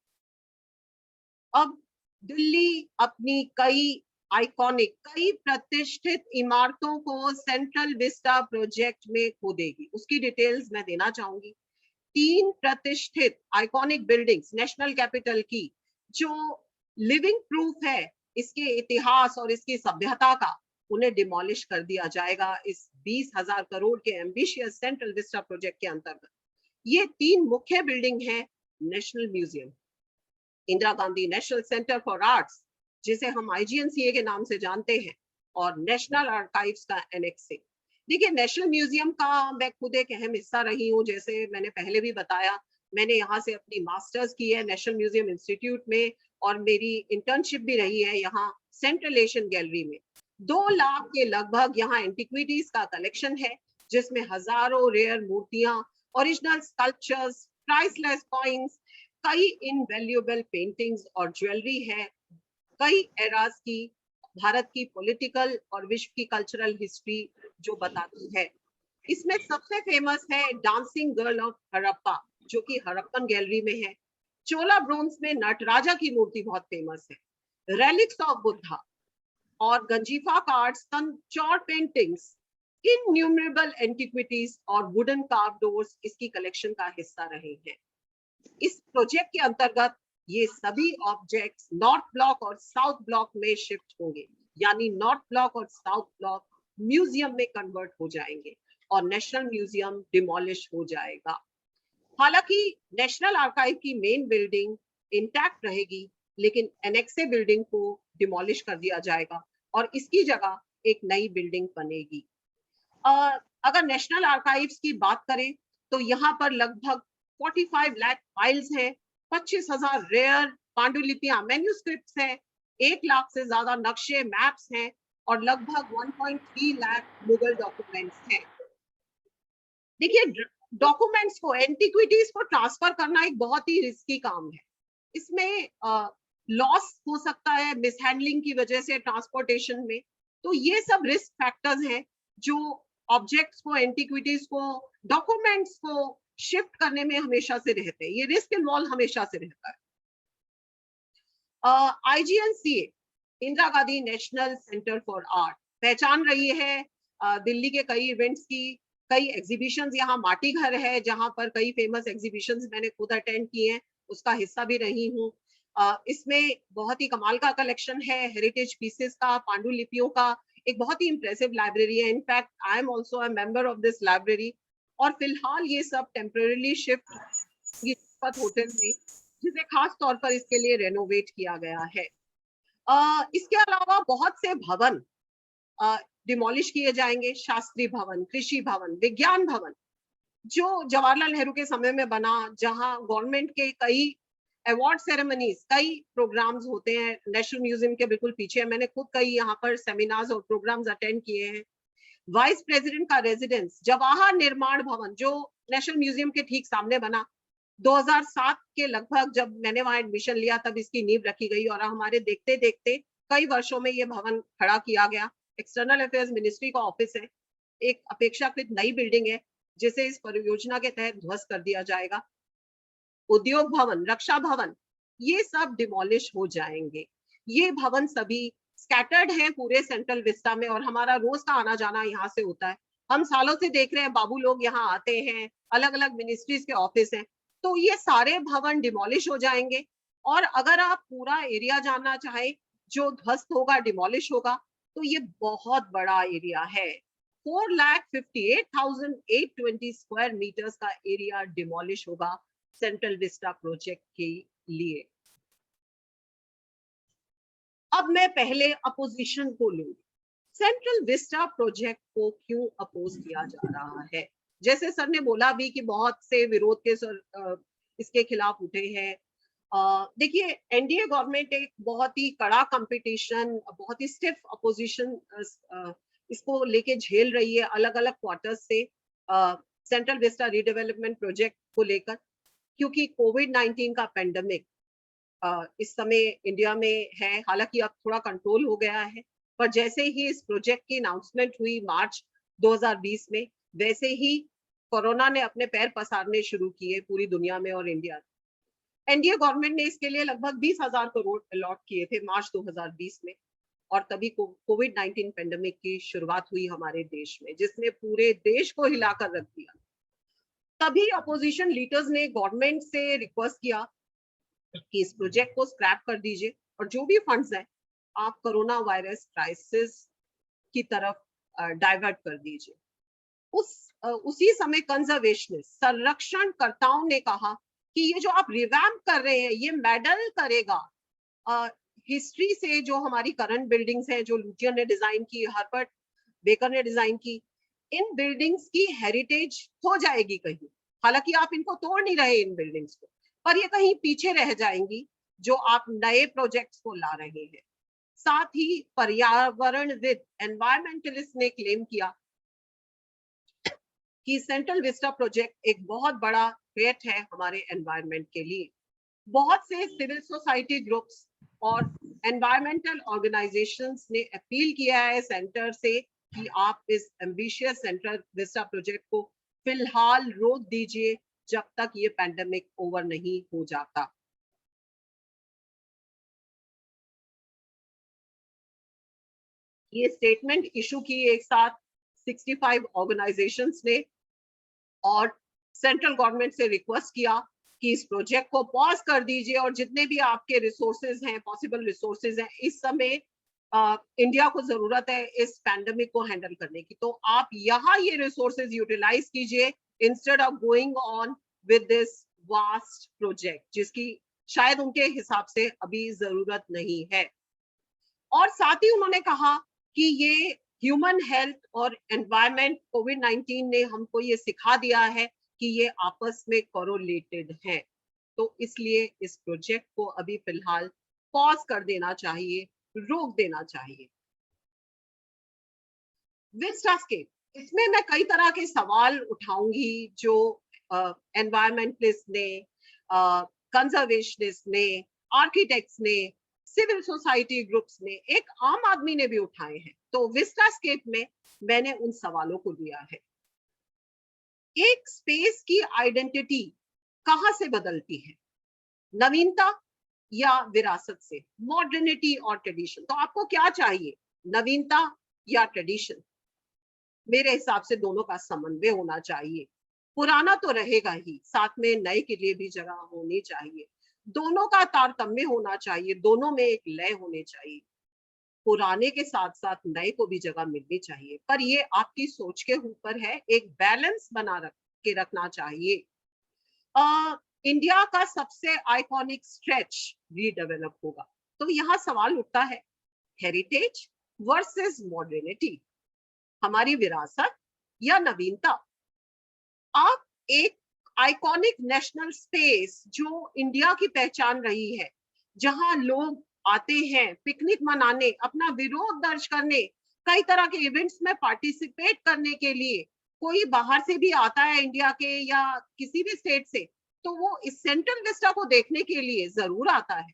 अब दिल्ली अपनी कई प्रतिष्ठित इमारतों को सेंट्रल विस्टा प्रोजेक्ट में खो देगी। उसकी डिटेल्स मैं देना चाहूंगी। 3 प्रतिष्ठित आइकॉनिक बिल्डिंग्स नेशनल कैपिटल की, जो लिविंग प्रूफ है इसके इतिहास और इसकी सभ्यता का, उन्हें डिमोलिश कर दिया जाएगा इस 20,000 करोड़ के एम्बिशियस सेंट्रल विस्टा प्रोजेक्ट के अंतर्गत। ये 3 मुख्य बिल्डिंग है national museum, Indira Gandhi national centre for arts जिसे हम IGNCA के नाम से जानते हैं, और नेशनल आर्काइव्स का एनेक्सिंग। देखिए, नेशनल म्यूजियम का मैं खुद एक अहम हिस्सा रही हूँ। जैसे मैंने पहले भी बताया, मैंने यहाँ से अपनी मास्टर्स की है नेशनल म्यूजियम इंस्टीट्यूट में, और मेरी इंटर्नशिप भी रही है यहाँ सेंट्रल एशियन गैलरी में। 2 लाख के लगभग यहाँ एंटिक्विटीज का कलेक्शन है, जिसमें हजारों रेयर मूर्तियां, ओरिजिनल स्कल्पचर्स, प्राइसलेस कॉइन्स, कई इनवैल्यूएबल पेंटिंग्स और ज्वेलरी है, कई एराज की भारत की पॉलिटिकल और विश्व की कल्चरल हिस्ट्री जो बताती है। इसमें सबसे फेमस है डांसिंग गर्ल ऑफ हड़प्पा, जो कि हड़प्पन गैलरी में है। चोला ब्रोंज में नटराजा की मूर्ति बहुत फेमस है। रेलिक्स ऑफ बुद्धा और ganjifa cards, तंचौर paintings, innumerable antiquities और वुडन कार्व डोर्स इसकी कलेक्शन का हिस्सा रहे हैं। इस प्रोजेक्ट के अंतर्गत ये सभी ऑब्जेक्ट्स नॉर्थ ब्लॉक और साउथ ब्लॉक में शिफ्ट होंगे, यानी नॉर्थ ब्लॉक और साउथ ब्लॉक म्यूजियम में कन्वर्ट हो जाएंगे और नेशनल म्यूजियम डिमोलिश हो जाएगा। हालांकि नेशनल आर्काइव की मेन बिल्डिंग इंटैक्ट रहेगी, लेकिन एनेक्से बिल्डिंग को डिमोलिश कर दिया जाएगा और इसकी जगह एक नई बिल्डिंग बनेगी। अगर नेशनल आर्काइव्स की बात करें तो यहाँ पर लगभग 45 लाख फाइल्स हैं, 25,000 रेयर पांडुलिपियां मैन्यूस्क्रिप्ट्स हैं, 1 लाख से ज्यादा नक्शे मैप्स हैं और लगभग 1.3 लाख मुगल डॉक्यूमेंट्स हैं। देखिए, डॉक्यूमेंट्स को, एंटिक्विटीज को ट्रांसफर करना एक बहुत ही रिस्की काम है। इसमें लॉस हो सकता है मिसहैंडलिंग की वजह से ट्रांसपोर्टेशन में, तो ये सब रिस्क फैक्टर्स हैं जो ऑब्जेक्ट्स को, एंटिक्विटीज को, डॉक्यूमेंट्स को शिफ्ट करने में हमेशा से रहते हैं। ये रिस्क इन्वॉल्व हमेशा से रहता है। IGNCA Indira Gandhi national centre for art पहचान रही है दिल्ली के कई इवेंट्स की, कई एग्जीबिशंस। यहाँ माटी घर है जहां पर कई फेमस एग्जीबिशंस मैंने खुद अटेंड किए हैं, उसका हिस्सा भी रही हूँ। इसमें बहुत ही कमाल का कलेक्शन है, हेरिटेज पीसेस का, पांडुलिपियों का, एक बहुत ही इंप्रेसिव लाइब्रेरी है। In fact I am also a member of this library. और फिलहाल ये सब टेम्परेरीली शिफ्ट होटल में, जिसे खास तौर पर इसके लिए रेनोवेट किया गया है। इसके अलावा बहुत से भवन डिमोलिश किए जाएंगे, शास्त्री भवन, कृषि भवन, विज्ञान भवन, जो जवाहरलाल नेहरू के समय में बना, जहां गवर्नमेंट के कई अवार्ड सेरेमनीज, कई प्रोग्राम्स होते हैं। नेशनल म्यूजियम के बिल्कुल पीछे मैंने खुद कई यहाँ पर सेमिनार्स और प्रोग्राम्स अटेंड किए हैं। वाइस प्रेसिडेंट का रेजिडेंस जवाहर निर्माण भवन, जो नेशनल म्यूजियम के ठीक सामने बना, 2007 के लगभग जब मैंने वहां एडमिशन लिया तब इसकी नींव रखी गई और हमारे देखते देखते कई वर्षों में ये भवन खड़ा किया गया। एक्सटर्नल अफेयर्स मिनिस्ट्री का ऑफिस है, एक अपेक्षाकृत नई बिल्डिंग है जिसे इस परियोजना के तहत ध्वस्त कर दिया जाएगा। उद्योग भवन, रक्षा भवन, ये सब डिमोलिश हो जाएंगे। ये भवन सभी स्कैटर्ड हैं पूरे सेंट्रल विस्टा में और हमारा रोज का आना जाना यहाँ से होता है। हम सालों से देख रहे हैं, बाबू लोग यहाँ आते हैं, अलग अलग मिनिस्ट्रीज के ऑफिस हैं, तो ये सारे भवन डिमोलिश हो जाएंगे। और अगर आप पूरा एरिया जानना चाहें जो ध्वस्त होगा, डिमोलिश होगा, तो ये बहुत बड़ा एरिया है। 4,58,820 स्क्वायर मीटर्स का एरिया डिमोलिश होगा सेंट्रल विस्टा प्रोजेक्ट के लिए। अब मैं पहले अपोजिशन को लूंगी। सेंट्रल विस्टा प्रोजेक्ट को क्यों अपोज किया जा रहा है? जैसे सर ने बोला भी कि बहुत से विरोध के सर इसके खिलाफ उठे हैं। देखिए, एनडीए गवर्नमेंट एक बहुत ही कड़ा कंपटीशन, बहुत ही स्टिफ अपोजिशन इसको लेके झेल रही है अलग अलग क्वार्टर्स से सेंट्रल विस्टा रीडेवलपमेंट प्रोजेक्ट को लेकर, क्योंकि कोविड-19 का पेंडेमिक इस समय इंडिया में है। हालांकि अब थोड़ा कंट्रोल हो गया है, पर जैसे ही इस प्रोजेक्ट की अनाउंसमेंट हुई मार्च 2020 में, वैसे ही कोरोना ने अपने पैर पसारने शुरू किए पूरी दुनिया में और इंडिया में। एनडीए गवर्नमेंट ने इसके लिए लगभग 20,000 करोड़ अलॉट किए थे मार्च 2020 में, और तभी कोविड-19 पेंडेमिक की शुरुआत हुई हमारे देश में, जिसने पूरे देश को हिलाकर रख दिया। तभी अपोजिशन लीडर्स ने गवर्नमेंट से रिक्वेस्ट किया कि इस प्रोजेक्ट को स्क्रैप कर दीजिए और जो भी फंड्स हैं आप कोरोना वायरस क्राइसिस की तरफ डाइवर्ट कर दीजिए। उसी समय कंजर्वेशनिस्ट, संरक्षणकर्ताओं ने कहा कि ये जो आप रिवैम्प कर रहे हैं ये मेडल करेगा हिस्ट्री से, जो हमारी करंट बिल्डिंग्स हैं, जो लुटियर ने डिजाइन की, हर्बर्ट बेकर ने डिजाइन की, इन बिल्डिंग्स की हेरिटेज हो जाएगी कहीं। हालांकि आप इनको तोड़ नहीं रहे इन बिल्डिंग्स को, पर ये कहीं पीछे रह जाएंगी जो आप नए प्रोजेक्ट्स को ला रहे हैं। साथ ही पर्यावरणविद, एनवायरमेंटलिस्ट ने क्लेम किया कि सेंट्रल विस्टा प्रोजेक्ट एक बहुत बड़ा थ्रेट है हमारे एनवायरनमेंट के लिए। बहुत से सिविल सोसाइटी ग्रुप्स और एनवायरमेंटल ऑर्गेनाइजेशंस ने अपील किया है सेंटर से कि आप इस एम्बिशियस सेंट्रल विस्टा प्रोजेक्ट को फिलहाल रोक दीजिए जब तक ये पैंडेमिक ओवर नहीं हो जाता। ये स्टेटमेंट इशू की एक साथ 65 ऑर्गेनाइजेशंस ने, और सेंट्रल गवर्नमेंट से रिक्वेस्ट किया कि इस प्रोजेक्ट को पॉज कर दीजिए और जितने भी आपके रिसोर्सेज हैं, पॉसिबल रिसोर्सेज हैं, इस समय इंडिया को जरूरत है इस पैंडेमिक को हैंडल करने की, तो आप यहाँ ये रिसोर्सेज यूटिलाइज कीजिए instead of going on with this vast project, जिसकी शायद उनके हिसाब से अभी जरूरत नहीं है। और साथ ही उन्होंने कहा कि ये ह्यूमन हेल्थ और एनवायरनमेंट, कोविड-19 ने हमको ये सिखा दिया है कि ये आपस में कोरिलेटेड है, तो इसलिए इस प्रोजेक्ट को अभी फिलहाल पॉज कर देना चाहिए, रोक देना चाहिए। विस्टास्केप, इसमें मैं कई तरह के सवाल उठाऊंगी जो एनवायरमेंटलिस्ट ने, कंजर्वेशनिस्ट ने, आर्किटेक्ट्स ने, सिविल सोसाइटी ग्रुप्स ने, एक आम आदमी ने भी उठाए हैं। तो विस्टास्केप में मैंने उन सवालों को लिया है। एक स्पेस की आइडेंटिटी कहां से बदलती है? नवीनता या विरासत से? मॉडर्निटी और ट्रेडिशन? तो आपको क्या चाहिए, नवीनता या ट्रेडिशन? मेरे हिसाब से दोनों का समन्वय होना चाहिए। पुराना तो रहेगा ही, साथ में नए के लिए भी जगह होनी चाहिए। दोनों का तारतम्य होना चाहिए, दोनों में एक लय होने चाहिए। पुराने के साथ साथ नए को भी जगह मिलनी चाहिए, पर ये आपकी सोच के ऊपर है, एक बैलेंस बना के रखना चाहिए। इंडिया का सबसे आइकॉनिक स्ट्रेच रीडेवलप होगा, तो यहाँ सवाल उठता है, हेरिटेज वर्सेस मॉडर्निटी, हमारी विरासत या नवीनता? आप एक आइकॉनिक नेशनल स्पेस जो इंडिया की पहचान रही है, जहां लोग आते हैं पिकनिक मनाने, अपना विरोध दर्ज करने, कई तरह के इवेंट्स में पार्टिसिपेट करने के लिए, कोई बाहर से भी आता है इंडिया के या किसी भी स्टेट से, तो वो इस सेंट्रल विस्टा को देखने के लिए जरूर आता है।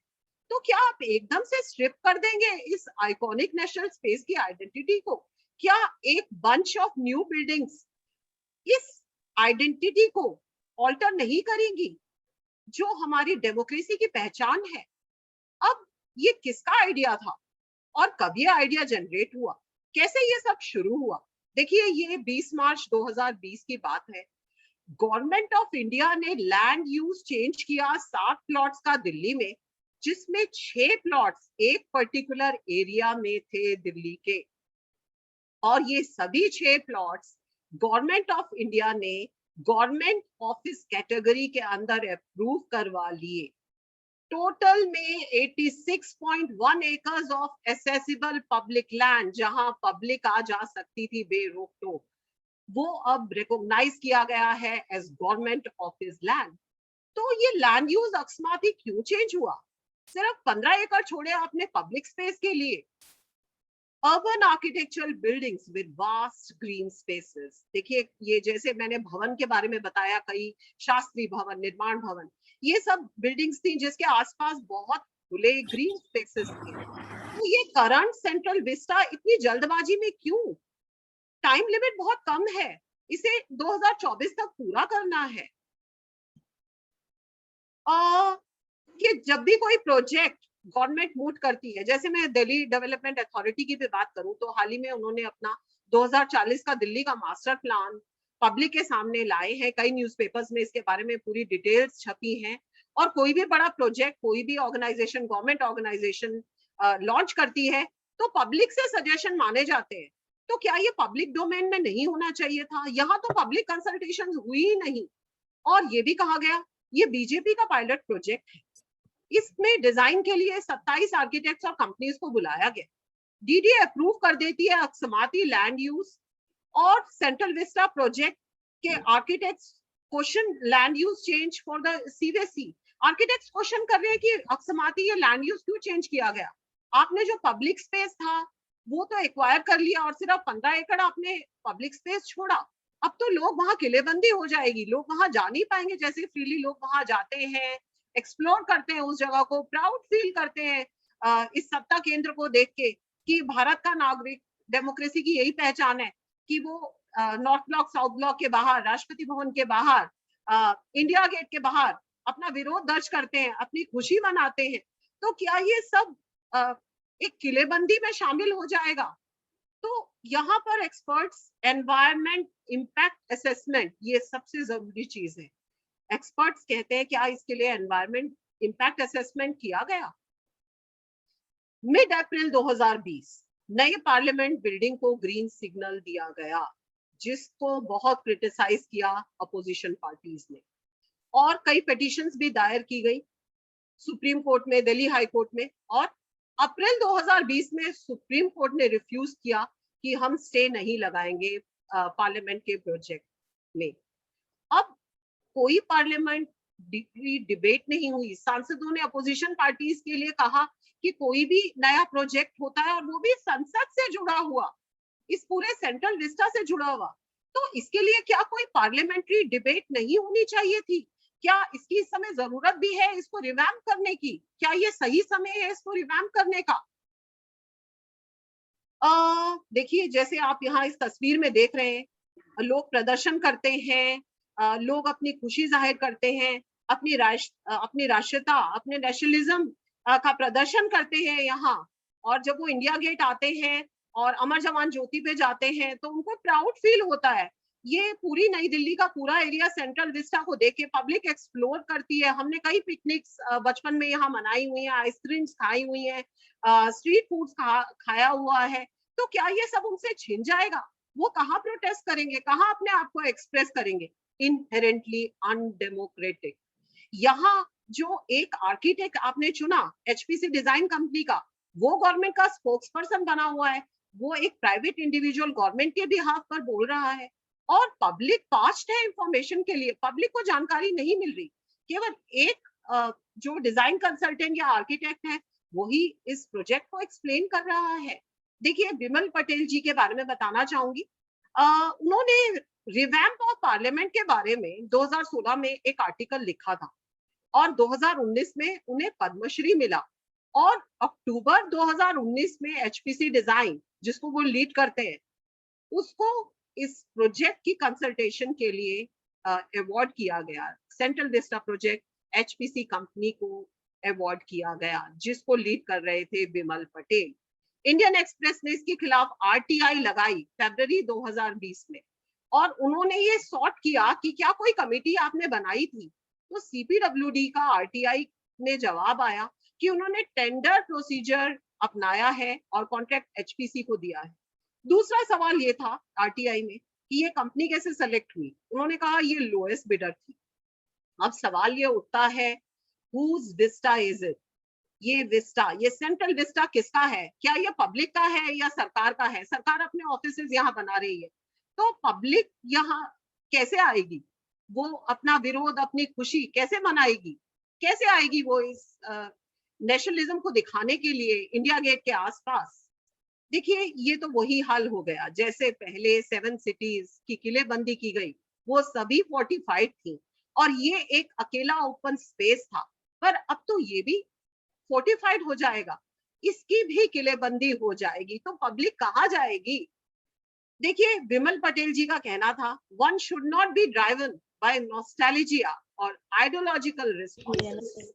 तो क्या आप एकदम से स्ट्रिप कर देंगे इस आइकॉनिक नेशनल स्पेस की आइडेंटिटी को? क्या एक बंच ऑफ न्यू बिल्डिंग्स इस आइडेंटिटी को ऑल्टर नहीं करेंगी, जो हमारी डेमोक्रेसी की पहचान है? अब ये किसका आइडिया था और कब ये आइडिया जनरेट हुआ, कैसे ये सब शुरू हुआ? देखिए, ये 20 मार्च 2020 की बात है। गवर्नमेंट ऑफ इंडिया ने लैंड यूज चेंज किया 7 प्लॉट्स का दिल्ली में, जिसमें 6 प्लॉट्स एक पर्टिकुलर एरिया में थे दिल्ली के, और ये सभी 6 प्लॉट्स गवर्नमेंट ऑफ इंडिया ने गवर्नमेंट ऑफिस कैटेगरी के अंदर अप्रूव करवा लिए। टोटल में 86.1 acres of accessible public land, जहां पब्लिक आ जा सकती थी बेरोक टोक, वो अब रिकॉग्नाइज किया गया है एज गवर्नमेंट ऑफिस लैंड। तो ये लैंड यूज अकस्मात ही क्यों चेंज हुआ? सिर्फ 15 एकड़ छोड़े आपने पब्लिक स्पेस के लिए। Urban architectural buildings with vast green spaces, देखिए ये जैसे मैंने भवन के बारे में बताया, कई शास्त्री भवन, निर्माण भवन, ये सब बिल्डिंग्स थी जिसके आसपास बहुत खुले ग्रीन स्पेसेस थे। तो ये करंट सेंट्रल विस्टा इतनी जल्दबाजी में क्यों? टाइम लिमिट बहुत कम है, इसे 2024 तक पूरा करना है। कि जब भी कोई प्रोजेक्ट गवर्नमेंट मूव करती है, जैसे मैं दिल्ली डेवलपमेंट अथॉरिटी की भी बात करूं तो हाल ही में उन्होंने अपना 2040 का दिल्ली का मास्टर प्लान पब्लिक के सामने लाए हैं। कई न्यूज़पेपर्स में इसके बारे में पूरी डिटेल्स छपी हैं। और कोई भी बड़ा प्रोजेक्ट, कोई भी ऑर्गेनाइजेशन, गवर्नमेंट ऑर्गेनाइजेशन लॉन्च करती है तो पब्लिक से सजेशन माने जाते हैं। तो क्या ये पब्लिक डोमेन में नहीं होना चाहिए था? यहाँ तो पब्लिक कंसल्टेशन हुई ही नहीं। और ये भी कहा गया ये बीजेपी का पायलट प्रोजेक्ट है, इसमें डिजाइन के लिए 27 आर्किटेक्ट्स और कंपनीज को बुलाया गया। डीडी अप्रूव कर देती है अकस्माती लैंड यूज, और सेंट्रल विस्टा प्रोजेक्ट के architects question land use change for the CVC. Architects question कर रहे हैं कि अकस्माती ये लैंड यूज क्यों चेंज किया गया? आपने जो पब्लिक स्पेस था वो तो एक्वायर कर लिया और सिर्फ 15 एकड़ आपने पब्लिक स्पेस छोड़ा। अब तो लोग वहां किलेबंदी हो जाएगी, लोग वहां जा नहीं पाएंगे जैसे फ्रीली लोग वहां जाते हैं, एक्सप्लोर करते हैं उस जगह को, प्राउड फील करते हैं इस सत्ता केंद्र को देख के कि भारत का नागरिक, डेमोक्रेसी की यही पहचान है कि वो नॉर्थ ब्लॉक, साउथ ब्लॉक के बाहर, राष्ट्रपति भवन के बाहर, इंडिया गेट के बाहर अपना विरोध दर्ज करते हैं, अपनी खुशी मनाते हैं। तो क्या ये सब एक किलेबंदी में शामिल हो जाएगा? तो यहाँ पर एक्सपर्ट्स एनवायरमेंट इम्पैक्ट असेसमेंट ये सबसे जरूरी चीज है। एक्सपर्ट्स कहते हैं क्या इसके लिए एनवायरमेंट इम्पैक्ट असेसमेंट किया गया? मिड अप्रैल 2020 नए पार्लियामेंट बिल्डिंग को ग्रीन सिग्नल दिया गया, जिसको बहुत क्रिटिसाइज किया अपोजिशन पार्टीज ने, और कई पिटीशंस भी दायर की गई सुप्रीम कोर्ट में, दिल्ली हाई कोर्ट में। और अप्रैल 2020 में सुप्रीम कोर्ट ने रिफ्यूज किया कि हम स्टे नहीं लगाएंगे पार्लियामेंट के प्रोजेक्ट में। अब कोई पार्लियामेंट डिबेट नहीं हुई, सांसदों ने अपोजिशन पार्टीज के लिए कहा कि कोई भी नया प्रोजेक्ट होता है और वो भी संसद से जुड़ा हुआ, इस पूरे सेंट्रल विस्टा से जुड़ा हुआ, तो इसके लिए क्या कोई पार्लियामेंट्री डिबेट नहीं होनी चाहिए थी? क्या इसकी इस समय जरूरत भी है इसको रिवैम्प करने की? क्या ये सही समय है इसको रिवैम्प करने का? देखिए जैसे आप यहाँ इस तस्वीर में देख रहे हैं, लोग प्रदर्शन करते हैं, लोग अपनी खुशी जाहिर करते हैं, अपनी राष्ट्रीयता, अपने नेशनलिज्म का प्रदर्शन करते हैं यहाँ। और जब वो इंडिया गेट आते हैं और अमर जवान ज्योति पे जाते हैं तो उनको प्राउड फील होता है। ये पूरी नई दिल्ली का पूरा एरिया सेंट्रल विस्टा को देख के पब्लिक एक्सप्लोर करती है। हमने कई पिकनिक्स बचपन में यहाँ मनाई हुई है, आइसक्रीम्स खाई हुई है, स्ट्रीट फूड्स खाया हुआ है। तो क्या ये सब उनसे छिन जाएगा? वो कहाँ प्रोटेस्ट करेंगे, कहाँ अपने आप को एक्सप्रेस करेंगे? Inherently undemocratic. यहाँ जो एक आर्किटेक्ट आपने चुना एचपीसी डिजाइन कंपनी का, वो गवर्नमेंट का स्पोक्स पर्सन बना हुआ है, वो एक प्राइवेट इंडिविजुअल गवर्नमेंट के बिहाफ पर बोल रहा है, और पब्लिक फास्ट है इंफॉर्मेशन के लिए, पब्लिक को जानकारी नहीं मिल रही। केवल एक जो डिजाइन कंसल्टेंट या आर्किटेक्ट है वही इस प्रोजेक्ट को एक्सप्लेन कर रहा है। देखिए बिमल पटेल जी के बारे में बताना चाहूंगी। उन्होंने रिवैम्प ऑफ पार्लियामेंट के बारे में 2016 में एक आर्टिकल लिखा था और 2019 में उन्हें पद्मश्री मिला, और अक्टूबर 2019 में एचपीसी डिजाइन जिसको वो लीड करते हैं उसको इस प्रोजेक्ट की कंसल्टेशन के लिए अवार्ड किया गया। Central vista project HPC company को अवार्ड किया गया, जिसको लीड कर रहे थे बिमल पटेल। इंडियन एक्सप्रेस ने इसके खिलाफ आरटीआई लगाई फरवरी 2020 में, और उन्होंने ये सॉर्ट किया कि क्या कोई कमेटी आपने बनाई थी, तो सीपीडब्ल्यूडी का आरटीआई ने जवाब आया कि उन्होंने टेंडर प्रोसीजर अपनाया है और कॉन्ट्रैक्ट एचपीसी को दिया है। दूसरा सवाल ये था आरटीआई में कि ये कंपनी कैसे सेलेक्ट हुई, उन्होंने कहा ये लोएस्ट बिडर थी। अब सवाल ये उठता है whose vista is it? ये विस्टा, ये सेंट्रल विस्टा किसका है? क्या ये पब्लिक का है या सरकार का है? सरकार अपने ऑफिसेज यहाँ बना रही है, तो पब्लिक यहाँ कैसे आएगी? वो अपना विरोध, अपनी खुशी कैसे मनाएगी? कैसे आएगी वो इस नेशनलिज्म को दिखाने के लिए इंडिया गेट के आसपास? देखिए, ये तो वही हाल हो गया जैसे पहले 7 सिटीज की किलेबंदी की गई, वो सभी फोर्टिफाइड थी और ये एक अकेला ओपन स्पेस था, पर अब तो ये भी फोर्टिफाइड हो जाएगा, इसकी भी किलेबंदी हो जाएगी, तो पब्लिक कहाँ जाएगी? देखिए, विमल पटेल जी का कहना था, one should not be driven by nostalgia और आइडियोलॉजिकल रिस्पॉन्सेस।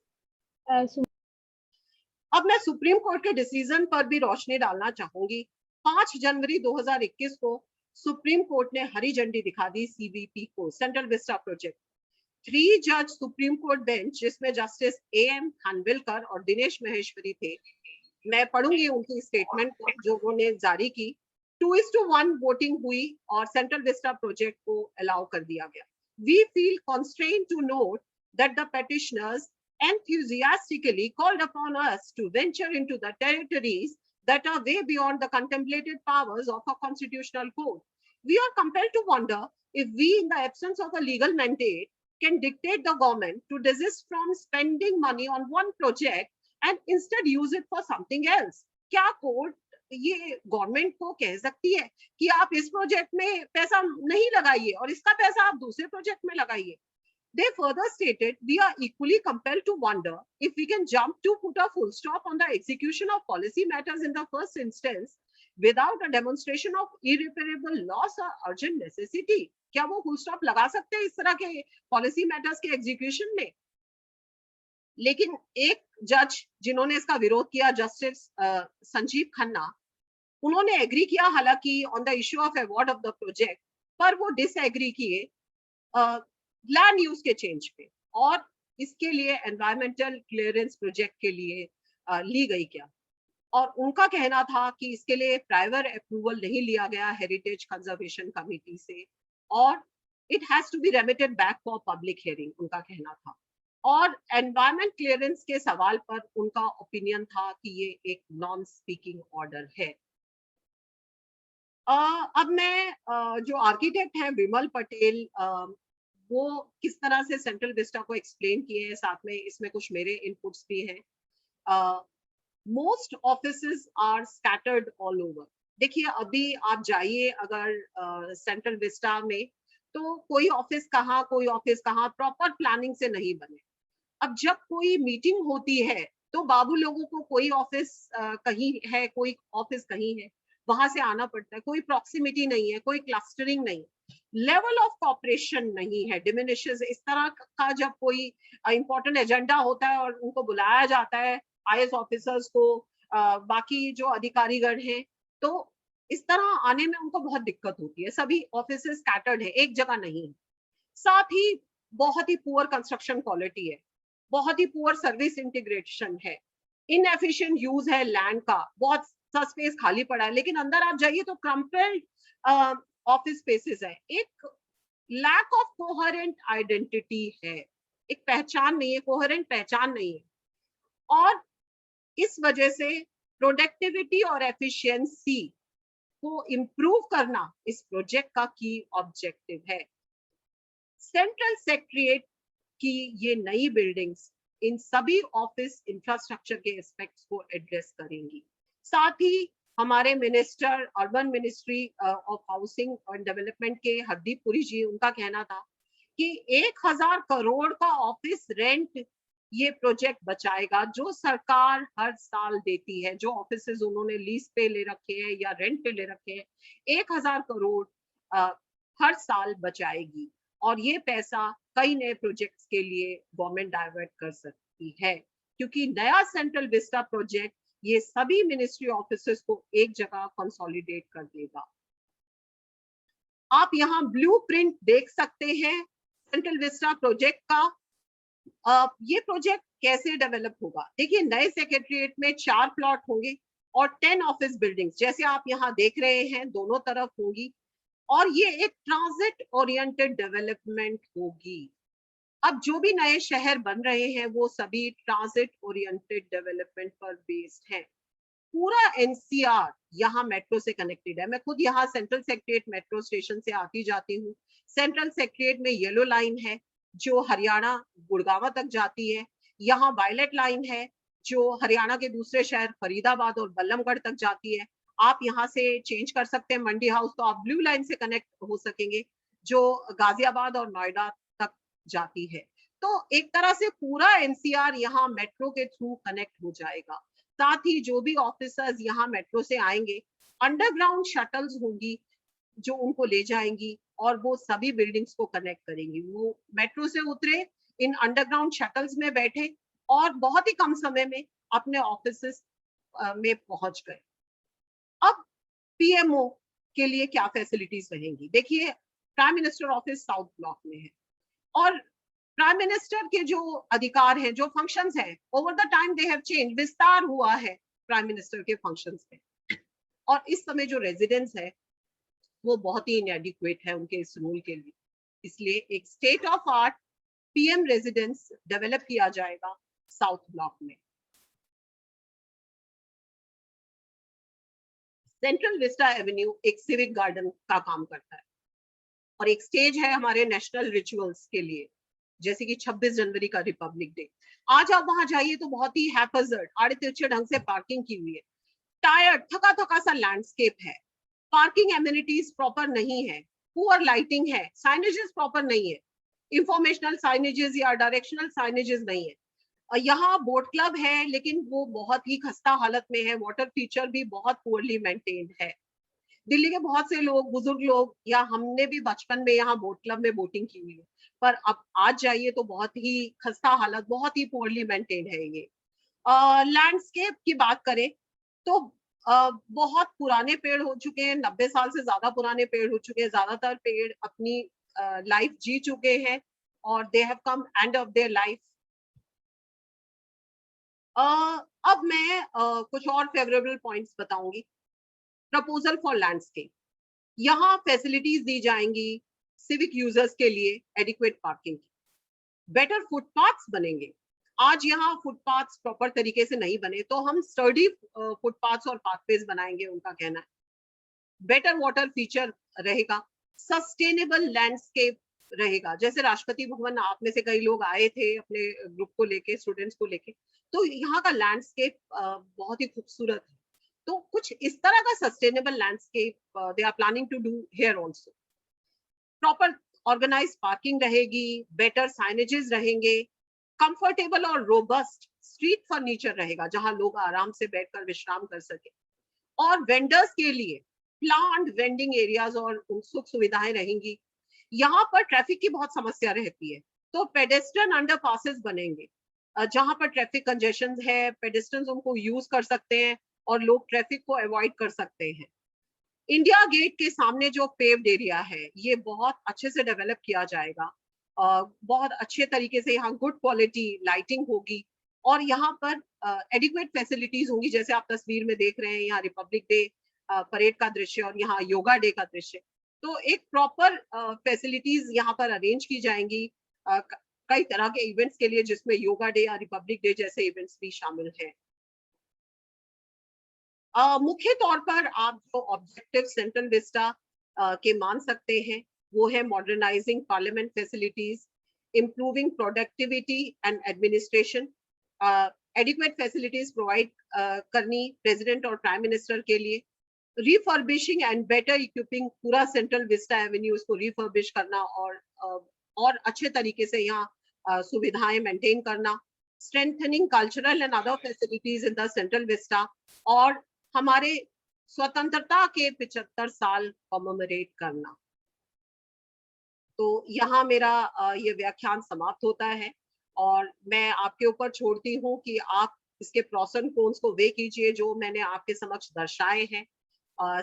अब मैं सुप्रीम कोर्ट के डिसीजन पर भी रोशनी डालना चाहूंगी। 5 जनवरी 2021 को सुप्रीम कोर्ट ने हरी झंडी दिखा दी सीवीपी को, सेंट्रल विस्टा प्रोजेक्ट। 3 जज सुप्रीम कोर्ट बेंच, जिसमें जस्टिस AM खानविलकर और दिनेश महेश्वरी थे, मैं पढ़ूंगी उनकी स्टेटमेंट जो उन्होंने जारी की। 2:1 वोटिंग हुई और सेंट्रल विस्टा प्रोजेक्ट को अलाउ कर दिया गया। We feel constrained to note that the petitioners enthusiastically called upon us to venture into the territories that are way beyond the contemplated powers of a constitutional court. We are compelled to wonder if we, in the absence of a legal mandate, can dictate the government to desist from spending money on one project and instead use it for something else. क्या court ये government को कह सकती है कि आप इस project में पैसा नहीं लगाइए और इसका पैसा आप दूसरे प्रोजेक्ट में लगाइए? They further stated, we are equally compelled to wonder if we can jump to put a full stop on the execution of policy matters in the first instance without a demonstration of irreparable loss or urgent necessity. क्या वो full stop लगा सकते हैं इस तरह के policy matters के execution में? लेकिन एक जज जिन्होंने इसका विरोध किया, जस्टिस संजीव खन्ना, उन्होंने एग्री किया हालांकि on the issue of award of the project, पर वो डिसएग्री किए लैंड यूज के चेंज पे और इसके लिए एनवायरमेंटल क्लियरेंस प्रोजेक्ट के लिए ली गई क्या। और उनका कहना था कि इसके लिए प्राइवर अप्रूवल नहीं लिया गया हेरिटेज कंजर्वेशन कमेटी से और it has to be remitted back for public hearing, उनका कहना था। और एनवायरमेंट क्लियरेंस के सवाल पर उनका ओपिनियन था कि ये एक नॉन स्पीकिंग ऑर्डर है। अब मैं जो आर्किटेक्ट हैं विमल पटेल, वो किस तरह से सेंट्रल विस्टा को एक्सप्लेन किए हैं, साथ में इसमें कुछ मेरे इनपुट्स भी हैं। Most offices are scattered all over. देखिए, अभी आप जाइए अगर सेंट्रल विस्टा में, तो कोई ऑफिस कहाँ प्रॉपर प्लानिंग से नहीं बने। अब जब कोई मीटिंग होती है तो बाबू लोगों को कोई ऑफिस कहीं है, कोई ऑफिस कहीं है, वहां से आना पड़ता है। कोई प्रॉक्सिमिटी नहीं है, कोई क्लस्टरिंग नहीं, लेवल ऑफ कॉपरेशन नहीं है, डिमिनिशेस। इस तरह का जब कोई इंपॉर्टेंट एजेंडा होता है और उनको बुलाया जाता है IAS ऑफिसर्स को, बाकी जो अधिकारीगण हैं, तो इस तरह आने में उनको बहुत दिक्कत होती है। सभी ऑफिसेस स्कैटर्ड है, एक जगह नहीं है। साथ ही बहुत ही पुअर कंस्ट्रक्शन क्वालिटी है, बहुत ही पुअर सर्विस इंटीग्रेशन है, इनएफिशिएंट यूज है लैंड का, बहुत सा स्पेस खाली पड़ा है। लेकिन अंदर आप जाइए तो क्रम्पल्ड ऑफिस स्पेसेस है। एक लैक ऑफ कोहेरेंट आइडेंटिटी है, एक पहचान नहीं है, कोहेरेंट पहचान नहीं है। और इस वजह से प्रोडक्टिविटी और एफिशिएंसी को इम्प्रूव करना इस प्रोजेक्ट का की ऑब्जेक्टिव है। सेंट्रल सेक्रेटरीट की ये नई बिल्डिंग्स इन सभी ऑफिस इंफ्रास्ट्रक्चर के एस्पेक्ट्स को एड्रेस करेंगी। साथ ही हमारे minister, urban ministry of housing and development के हरदीप पुरी जी, उनका कहना था कि 1000 करोड़ का ऑफिस रेंट ये प्रोजेक्ट बचाएगा, जो सरकार हर साल देती है। जो ऑफिसेज उन्होंने लीज पे ले रखे हैं या रेंट पे ले रखे हैं, 1000 करोड़ हर साल बचाएगी और ये पैसा कई नए प्रोजेक्ट्स के लिए गवर्नमेंट डाइवर्ट कर सकती है, क्योंकि नया सेंट्रल विस्टा प्रोजेक्ट ये सभी मिनिस्ट्री ऑफिसेस को एक जगह कंसोलिडेट कर देगा। आप यहाँ ब्लूप्रिंट देख सकते हैं सेंट्रल विस्टा प्रोजेक्ट का। ये प्रोजेक्ट कैसे डेवलप होगा? देखिए, नए सेक्रेटरीट में 4 प्लॉट होंगे और 10 ऑफिस बिल्डिंग्स जैसे आप यहाँ देख रहे हैं दोनों तरफ होगी, और ये एक ट्रांजिट ओरिएंटेड डेवलपमेंट होगी। अब जो भी नए शहर बन रहे हैं वो सभी ट्रांजिट ओरिएंटेड डेवलपमेंट पर बेस्ड हैं। पूरा एनसीआर यहाँ मेट्रो से कनेक्टेड है। मैं खुद यहाँ सेंट्रल सेक्रेटरीट मेट्रो स्टेशन से आती जाती हूँ। सेंट्रल सेक्रेटरीट में येलो लाइन है जो हरियाणा गुड़गांव तक जाती है। यहाँ वायलेट लाइन है जो हरियाणा के दूसरे शहर फरीदाबाद और बल्लमगढ़ तक जाती है। आप यहाँ से चेंज कर सकते हैं मंडी हाउस, तो आप ब्लू लाइन से कनेक्ट हो सकेंगे जो गाजियाबाद और नोएडा तक जाती है। तो एक तरह से पूरा एनसीआर यहाँ मेट्रो के थ्रू कनेक्ट हो जाएगा। साथ ही जो भी ऑफिसर्स यहाँ मेट्रो से आएंगे, अंडरग्राउंड शटल्स होंगी जो उनको ले जाएंगी और वो सभी बिल्डिंग्स को कनेक्ट करेंगी। वो मेट्रो से उतरे, इन अंडरग्राउंड शटल्स में बैठे और बहुत ही कम समय में अपने ऑफिस में पहुंच गए। अब पीएमओ के लिए क्या फैसिलिटीज रहेंगी? देखिए, prime minister office south block में है और प्राइम मिनिस्टर के जो अधिकार हैं, जो फंक्शंस हैं, over the time they have change, विस्तार हुआ है प्राइम मिनिस्टर के फंक्शंस में। और इस समय जो रेजिडेंस है वो बहुत ही इनएडिक्वेट है उनके इस रोल के लिए। इसलिए एक state of art PM residence develop किया जाएगा साउथ ब्लॉक में। सेंट्रल विस्टा एवेन्यू एक सिविक गार्डन का काम करता है और एक स्टेज है हमारे नेशनल रिचुअल्स के लिए, जैसे कि 26 जनवरी का रिपब्लिक डे। आज आप वहां जाइए तो बहुत ही हैपहज़र्ड, आड़े तिरछे ढंग से पार्किंग की हुई है। टायर्ड, थका थका सा लैंडस्केप है, पार्किंग एमिनिटीज प्रॉपर नहीं है, पुअर लाइटिंग है, साइनेजेस प्रॉपर नहीं है, इंफॉर्मेशनल साइनेजेस या डायरेक्शनल साइनेजेस नहीं है। यहाँ बोट क्लब है लेकिन वो बहुत ही खस्ता हालत में है, वाटर फीचर भी बहुत पुअरली मेंटेन्ड है। दिल्ली के बहुत से लोग, बुजुर्ग लोग, या हमने भी बचपन में यहाँ बोट क्लब में बोटिंग की हुई है, पर अब आज जाइए तो बहुत ही खस्ता हालत, बहुत ही पुअरली मेंटेन्ड है ये। लैंडस्केप की बात करें तो बहुत पुराने पेड़ हो चुके हैं, 90 साल से ज्यादा पुराने पेड़ हो चुके हैं। ज्यादातर पेड़ अपनी लाइफ जी चुके हैं और they have come end of their life. अब मैं कुछ और फेवरेबल पॉइंट्स बताऊंगी। प्रपोजल फॉर लैंडस्केप, यहाँ फैसिलिटीज दी जाएंगी सिविक यूजर्स के लिए, एडिक्वेट पार्किंग की, बेटर फुटपाथ्स बनेंगे। आज यहाँ फुटपाथ्स प्रॉपर तरीके से नहीं बने तो हम स्टर्डी फुटपाथ्स और पाथवेज बनाएंगे, उनका कहना है। बेटर वाटर फीचर रहेगा, सस्टेनेबल लैंडस्केप रहेगा। जैसे राष्ट्रपति भवन आप में से कई लोग आए थे अपने ग्रुप को लेके, स्टूडेंट्स को लेके, तो यहाँ का लैंडस्केप बहुत ही खूबसूरत है। तो कुछ इस तरह का sustainable landscape they are planning to do here also. Proper organise parking रहेगी, बेटर साइनेजेस रहेंगे, कंफर्टेबल और रोबस्ट स्ट्रीट फर्नीचर रहेगा जहां लोग आराम से बैठकर विश्राम कर सके, और वेंडर्स के लिए प्लांट वेंडिंग एरियाज और सुख सुविधाएं रहेंगी। यहाँ पर ट्रैफिक की बहुत समस्या रहती है, तो पेडेस्ट्रियन अंडरपासेस बनेंगे जहां पर ट्रैफिक कंजेशन है, पेडेस्ट्रियंस उनको यूज कर सकते हैं और लोग ट्रैफिक को अवॉइड कर सकते हैं। इंडिया गेट के सामने जो पेव्ड एरिया है ये बहुत अच्छे से डेवलप किया जाएगा। बहुत अच्छे तरीके से यहाँ गुड क्वालिटी लाइटिंग होगी और यहाँ पर एडिक्वेट फैसिलिटीज होंगी। जैसे आप तस्वीर में देख रहे हैं, यहाँ रिपब्लिक डे परेड का दृश्य और यहाँ योगा डे का दृश्य। तो एक प्रॉपर फैसिलिटीज यहाँ पर अरेंज की जाएंगी कई तरह के इवेंट्स के लिए, जिसमें योगा डे या रिपब्लिक डे जैसे इवेंट्स भी शामिल हैं। मुख्य तौर पर आप जो ऑब्जेक्टिव सेंट्रल विस्टा के मान सकते हैं वो है modernising parliament facilities, improving productivity and administration, adequate facilities provide करनी प्रेसिडेंट और प्राइम मिनिस्टर के लिए, रिफर्बिशिंग एंड बेटर इक्विपिंग पूरा सेंट्रल विस्टा एवेन्यूज को रिफर्बिश करना और अच्छे तरीके से यहाँ सुविधाएं मेंटेन करना, strengthening cultural and other facilities in the central Vista, और हमारे स्वतंत्रता के 75 साल कमेमोरेट करना। तो यहाँ मेरा ये व्याख्यान समाप्त होता है और मैं आपके ऊपर छोड़ती हूँ कि आप इसके प्रोस एंड कॉन्स को वे कीजिए जो मैंने आपके समक्ष दर्शाए हैं।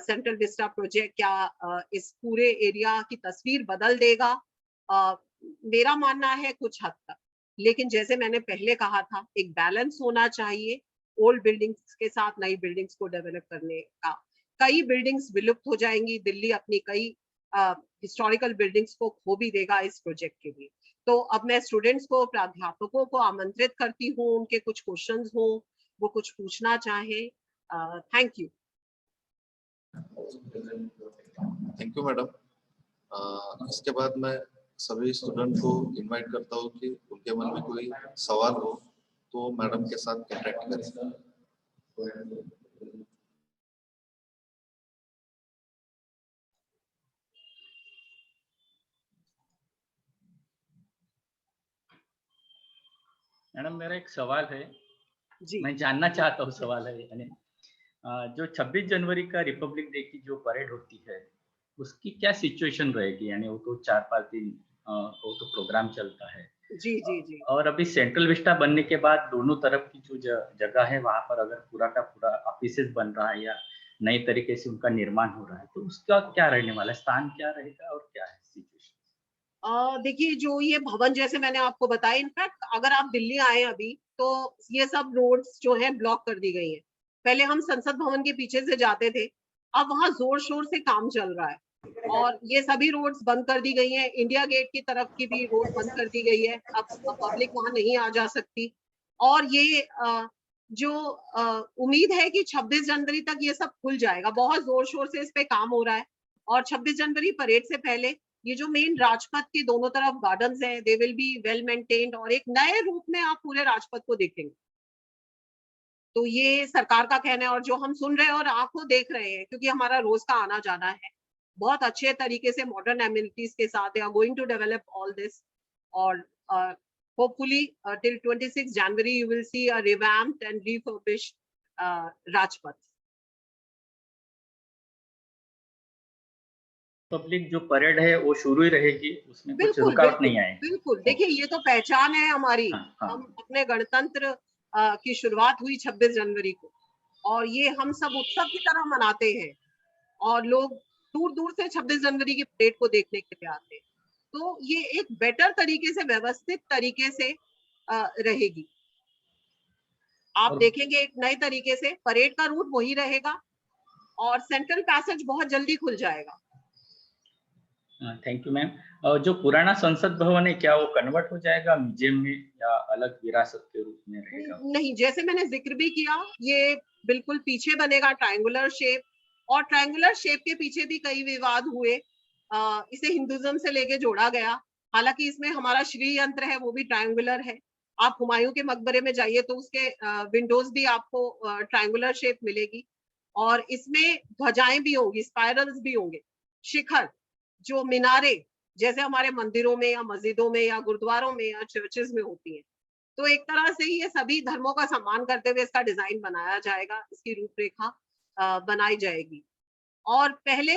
सेंट्रल विस्टा प्रोजेक्ट क्या इस पूरे एरिया की तस्वीर बदल देगा? मेरा मानना है कुछ हद तक, लेकिन जैसे मैंने पहले कहा था, एक बैलेंस होना चाहिए ओल्ड बिल्डिंग्स के साथ नई बिल्डिंग्स को डेवलप करने का। कई बिल्डिंग्स विलुप्त हो जाएंगी, दिल्ली अपनी कई हिस्टोरिकल बिल्डिंग्स को खो भी देगा इस प्रोजेक्ट के लिए। तो अब मैं स्टूडेंट्स को, प्राध्यापकों को आमंत्रित करती हूँ, उनके कुछ क्वेश्चंस हो, वो कुछ पूछना चाहें। Thank you. Thank you madam. इसके बाद मैं सभी स्टूडेंट को इनवाइट करता हूँ कि उनके मन में कोई सवाल हो तो मैडम के साथ कॉन्टेक्ट करें। मैडम मेरा एक सवाल है, जी मैं जानना चाहता हूँ सवाल है यानी जो 26 जनवरी का रिपब्लिक डे की जो परेड होती है उसकी क्या सिचुएशन रहेगी, यानी वो तो 4-5 दिन वो तो प्रोग्राम चलता है जी जी जी और अभी सेंट्रल विस्टा बनने के बाद दोनों तरफ की जो जगह है वहां पर अगर पूरा का पूरा ऑफिसेज बन रहा है या नए तरीके से उनका निर्माण हो रहा है तो उसका क्या रहने वाला है, स्थान क्या रहेगा और क्या है सिचुएशन? देखिए, जो ये भवन जैसे मैंने आपको बताया, इनफैक्ट अगर आप दिल्ली आए अभी तो ये सब रोड्स जो है ब्लॉक कर दी गई है। पहले हम संसद भवन के पीछे से जाते थे, अब वहां जोर शोर से काम चल रहा है और ये सभी रोड्स बंद कर दी गई हैं। इंडिया गेट की तरफ की भी रोड बंद कर दी गई है, अब पब्लिक वहां नहीं आ जा सकती। और ये जो उम्मीद है कि 26 जनवरी तक ये सब खुल जाएगा, बहुत जोर शोर से इस पे काम हो रहा है। और 26 जनवरी परेड से पहले ये जो मेन राजपथ के दोनों तरफ गार्डन्स हैं, they will be well maintained और एक नए रूप में आप पूरे राजपथ को देखेंगे। तो ये सरकार का कहना है और जो हम सुन रहे हैं और आंखों देख रहे हैं, क्योंकि हमारा रोज का आना जाना है, बहुत अच्छे तरीके से मॉडर्न एमिनिटीज के साथ they are going to develop all this. और hopefully till 26 January you will see a revamped and refurbished Rajpath. Public जो परेड है वो शुरू ही रहेगी, उसमें कुछ बिल्कुल रुकावट बिल्कुल नहीं आएगी। बिल्कुल, देखिए ये तो पहचान है हमारी। हाँ हाँ। हम अपने गणतंत्र की शुरुआत हुई 26 जनवरी को और ये हम सब उत्सव की तरह मनाते हैं और लोग दूर दूर से 26 जनवरी की परेड को देखने के लिए आते हैं। तो ये एक बेटर तरीके से, व्यवस्थित तरीके से रहेगी। आप और देखेंगे एक नए तरीके से परेड का रूट वही रहेगा और सेंट्रल पैसेज बहुत जल्दी खुल जाएगा। Thank you ma'am. और जो पुराना संसद भवन है क्या वो कन्वर्ट हो जाएगा म्यूजियम में या अलग विरासत के रूप में रहेगा? नहीं, जैसे मैंने जिक्र भी किया, ये बिल्कुल पीछे बनेगा ट्रायंगुलर शेप और ट्रायंगुलर शेप के पीछे भी कई विवाद हुए। इसे हिंदुइज्म से लेके जोड़ा गया, हालांकि इसमें हमारा श्री यंत्र है वो भी ट्रायंगुलर है। आप हुमायूं के मकबरे में जाइए तो उसके विंडोज भी आपको ट्रायंगुलर शेप मिलेगी और इसमें ध्वजाएं भी होंगी, स्पाइरल्स भी होंगे, शिखर, जो मीनारे जैसे हमारे मंदिरों में या मस्जिदों में या गुरुद्वारों में या चर्चेज में होती है। तो एक तरह से ये सभी धर्मों का सम्मान करते हुए इसका डिजाइन बनाया जाएगा, इसकी रूपरेखा बनाई जाएगी। और पहले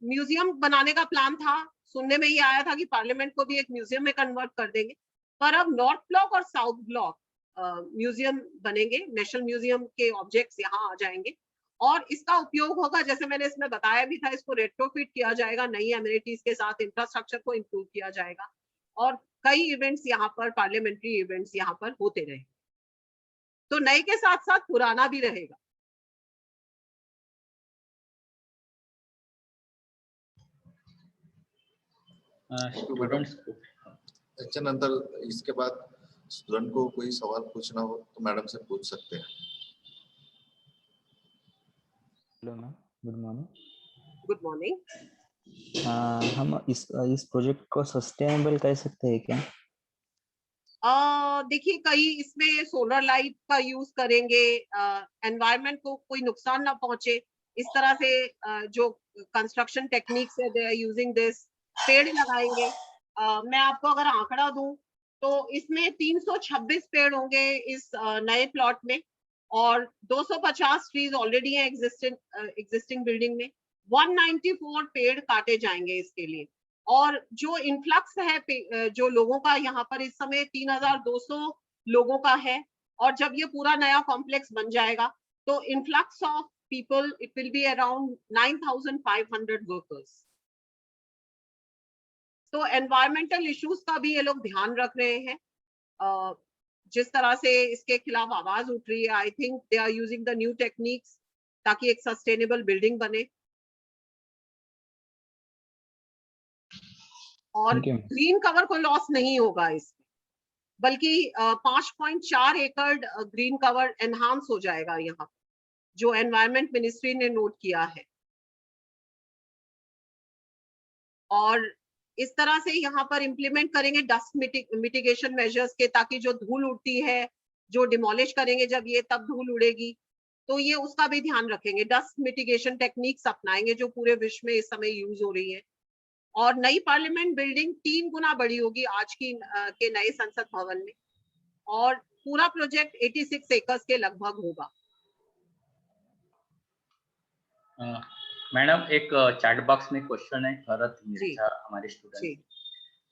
म्यूजियम बनाने का प्लान था, सुनने में ये आया था कि पार्लियामेंट को भी एक म्यूजियम में कन्वर्ट कर देंगे, पर अब नॉर्थ ब्लॉक और साउथ ब्लॉक म्यूजियम बनेंगे, नेशनल म्यूजियम के ऑब्जेक्ट्स यहाँ आ जाएंगे और इसका उपयोग होगा, जैसे मैंने इसमें बताया भी था, इसको रेट्रोफिट किया जाएगा, नई एमिनिटीज के साथ इंफ्रास्ट्रक्चर को इम्प्रूव किया जाएगा और कई इवेंट्स यहाँ पर, पार्लियामेंट्री इवेंट्स यहाँ पर होते रहे। तो नए के साथ साथ पुराना भी रहेगा। स्टूडेंट्स को त्याच्यानंतर इसके बाद स्टूडेंट को कोई सवाल पूछना हो तो मैडम से पूछ सकते हैं। Hello ma'am, good morning. Good morning. हम इस प्रोजेक्ट को सस्टेनेबल कह सकते हैं क्या? देखिए, कई इसमें सोलर लाइट का यूज करेंगे, एनवायरनमेंट को कोई नुकसान ना पहुंचे, इस तरह से जो कंस्ट्रक्शन टेक्निक्स है दे आर यूजिंग दिस। पेड़ लगाएंगे, मैं आपको अगर आंकड़ा दूं तो इसमें 326 पेड़ होंगे इस नए प्लॉट में और 250 ट्रीज ऑलरेडी हैं एग्जिस्टिंग बिल्डिंग में। 194 पेड़ काटे जाएंगे इसके लिए। और जो इन्फ्लक्स है जो लोगों का यहाँ पर इस समय 3200 लोगों का है और जब ये पूरा नया कॉम्प्लेक्स बन जाएगा तो influx of people it will be around 9500 workers. तो एनवायरमेंटल इश्यूज का भी ये लोग ध्यान रख रहे हैं। जिस तरह से इसके खिलाफ आवाज उठ रही है, I think they are using the new techniques ताकि एक सस्टेनेबल बिल्डिंग बने। और Thank you. ग्रीन कवर को लॉस नहीं होगा इसमें, बल्कि 5.4 एकड़ ग्रीन कवर एनहांस हो जाएगा यहाँ, जो एनवायरमेंट मिनिस्ट्री ने नोट किया है। और इस तरह से यहाँ पर इम्प्लीमेंट करेंगे डस्ट मिटिगेशन मेजर्स के, ताकि जो धूल उड़ती है, जो डिमोलिश करेंगे जब ये, तब धूल उड़ेगी, तो ये उसका भी ध्यान रखेंगे। डस्ट मिटिगेशन टेक्निक्स अपनाएंगे जो पूरे विश्व में इस समय यूज हो रही है। और नई पार्लियामेंट बिल्डिंग 3 गुना बड़ी होगी आज की के नए संसद भवन में, और पूरा प्रोजेक्ट 86 एकर्स के लगभग होगा। मैडम, एक चैट बॉक्स में क्वेश्चन है भरत जी मिर्जा, हमारे जी student.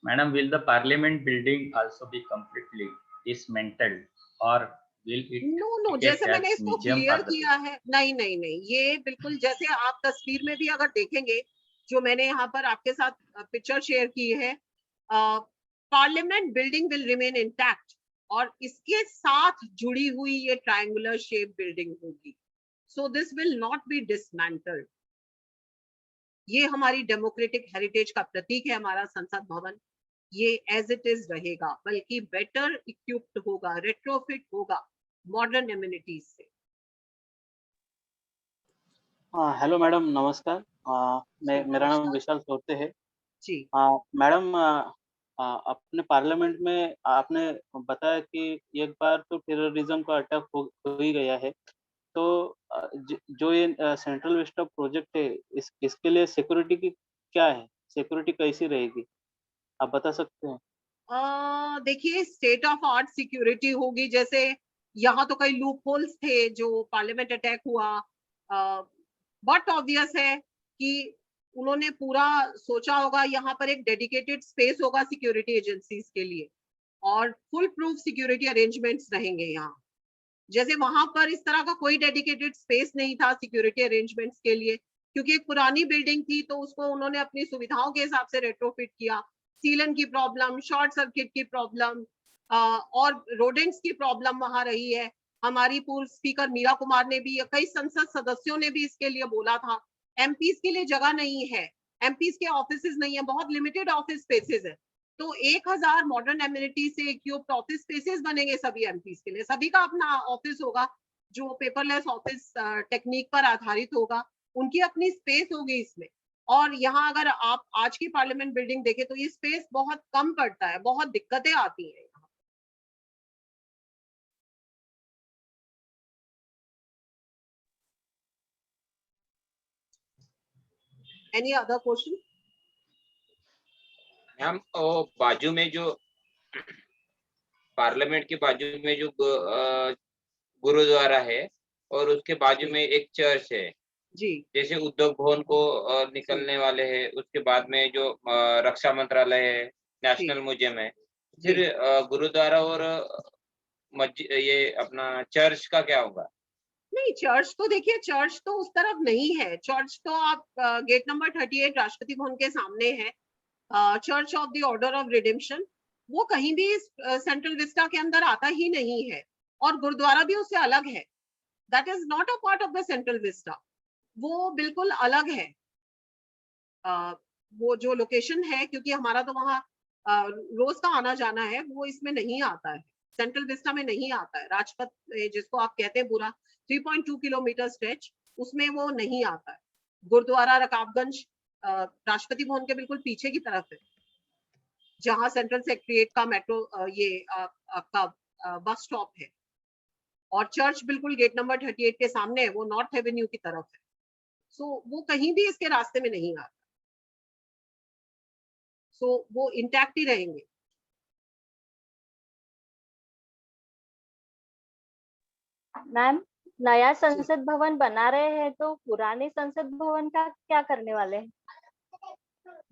Madam, will the parliament building also be completely dismantled और विल इट नो, जैसे मैंने इसको म्यूजियम क्लियर फॉर द किया है, नहीं, ये बिल्कुल जैसे आप तस्वीर में भी अगर देखेंगे, जो मैंने यहाँ पर आपके साथ पिक्चर शेयर की है, parliament building will remain intact, और इसके साथ जुड़ी हुई ये ट्रायंगुलर शेप बिल्डिंग होगी। So this will not be dismantled. ये हमारी डेमोक्रेटिक हेरिटेज का प्रतीक है हमारा संसद भवन। ये एज इट इज रहेगा, बल्कि बेटर इक्विप्ड होगा, रेट्रोफिट होगा मॉडर्न एमिनिटीज से। हेलो मैडम, नमस्कार। मेरा नाम नमस्कार विशाल सोते है। जी। मैडम, अपने पार्लियामेंट में आपने बताया कि एक बार तो टेररिज्म का अटैक हो ही गया है, तो जो ये सेंट्रल विस्टा प्रोजेक्ट है, इसके लिए सिक्योरिटी की क्या है, सिक्योरिटी कैसी रहेगी, आप बता सकते हैं? देखिए, स्टेट ऑफ आर्ट सिक्योरिटी होगी। जैसे यहाँ तो कई लूप होल्स थे जो पार्लियामेंट अटैक हुआ, बट ऑब्वियस है कि उन्होंने पूरा सोचा होगा, यहाँ पर एक डेडिकेटेड स्पेस होगा सिक्योरिटी एजेंसीज के लिए, और फुल प्रूफ सिक्योरिटी अरेंजमेंट्स रहेंगे यहाँ। जैसे वहां पर इस तरह का कोई डेडिकेटेड स्पेस नहीं था सिक्योरिटी अरेंजमेंट्स के लिए, क्योंकि एक पुरानी बिल्डिंग थी, तो उसको उन्होंने अपनी सुविधाओं के हिसाब से रेट्रोफिट किया। सीलन की प्रॉब्लम, शॉर्ट सर्किट की प्रॉब्लम, और रोडेंट्स की प्रॉब्लम वहां रही है। हमारी पूर्व स्पीकर मीरा कुमार ने भी, कई संसद सदस्यों ने भी इसके लिए बोला था। एमपीज के लिए जगह नहीं है, एमपीज के ऑफिसेज नहीं है, बहुत लिमिटेड ऑफिस स्पेसेस है। तो 1000 मॉडर्न एमिनिटी से इक्विप्ड ऑफिस स्पेसेस बनेंगे सभी एमपीज के लिए। सभी का अपना ऑफिस होगा जो पेपरलेस ऑफिस टेक्निक पर आधारित होगा, उनकी अपनी स्पेस होगी इसमें। और यहाँ अगर आप आज की पार्लियामेंट बिल्डिंग देखें तो ये स्पेस बहुत कम पड़ता है, बहुत दिक्कतें आती हैं यहाँ। Any other question? मैम, वो बाजू में जो पार्लियामेंट के बाजू में जो गुरुद्वारा है और उसके बाजू में एक चर्च है, जी जैसे उद्योग भवन को निकलने वाले हैं, उसके बाद में जो रक्षा मंत्रालय है, नेशनल म्यूजियम है, फिर गुरुद्वारा और मस्जिद, ये अपना चर्च का क्या होगा? नहीं, चर्च तो देखिए, चर्च तो उस तरफ नहीं है। चर्च तो आप गेट नंबर 38 राष्ट्रपति भवन के सामने है, church of the order of redemption. वो कहीं भी सेंट्रल विस्टा के अंदर आता ही नहीं है, और गुरुद्वारा भी उससे अलग है। That is not a part of the central Vista, वो बिल्कुल अलग है। वो जो लोकेशन है, क्योंकि हमारा तो वहाँ रोज का आना जाना है, वो इसमें नहीं आता है, सेंट्रल विस्टा में नहीं आता है। राजपथ जिसको आप कहते हैं पूरा 3.2 किलोमीटर स्ट्रेच, उसमें वो नहीं आता है। गुरुद्वारा रकाबगंज राष्ट्रपति भवन के बिल्कुल पीछे की तरफ है, जहाँ सेंट्रल सेक्रेटरीट का मेट्रो ये आपका बस स्टॉप है। और चर्च बिल्कुल गेट नंबर 38 के सामने है, वो नॉर्थ एवेन्यू की तरफ है। सो वो कहीं भी इसके रास्ते में नहीं आता। सो वो इंटैक्ट ही रहेंगे। मैम, नया संसद भवन बना रहे हैं, तो पुराने संसद भवन का क्या करने वाले हैं?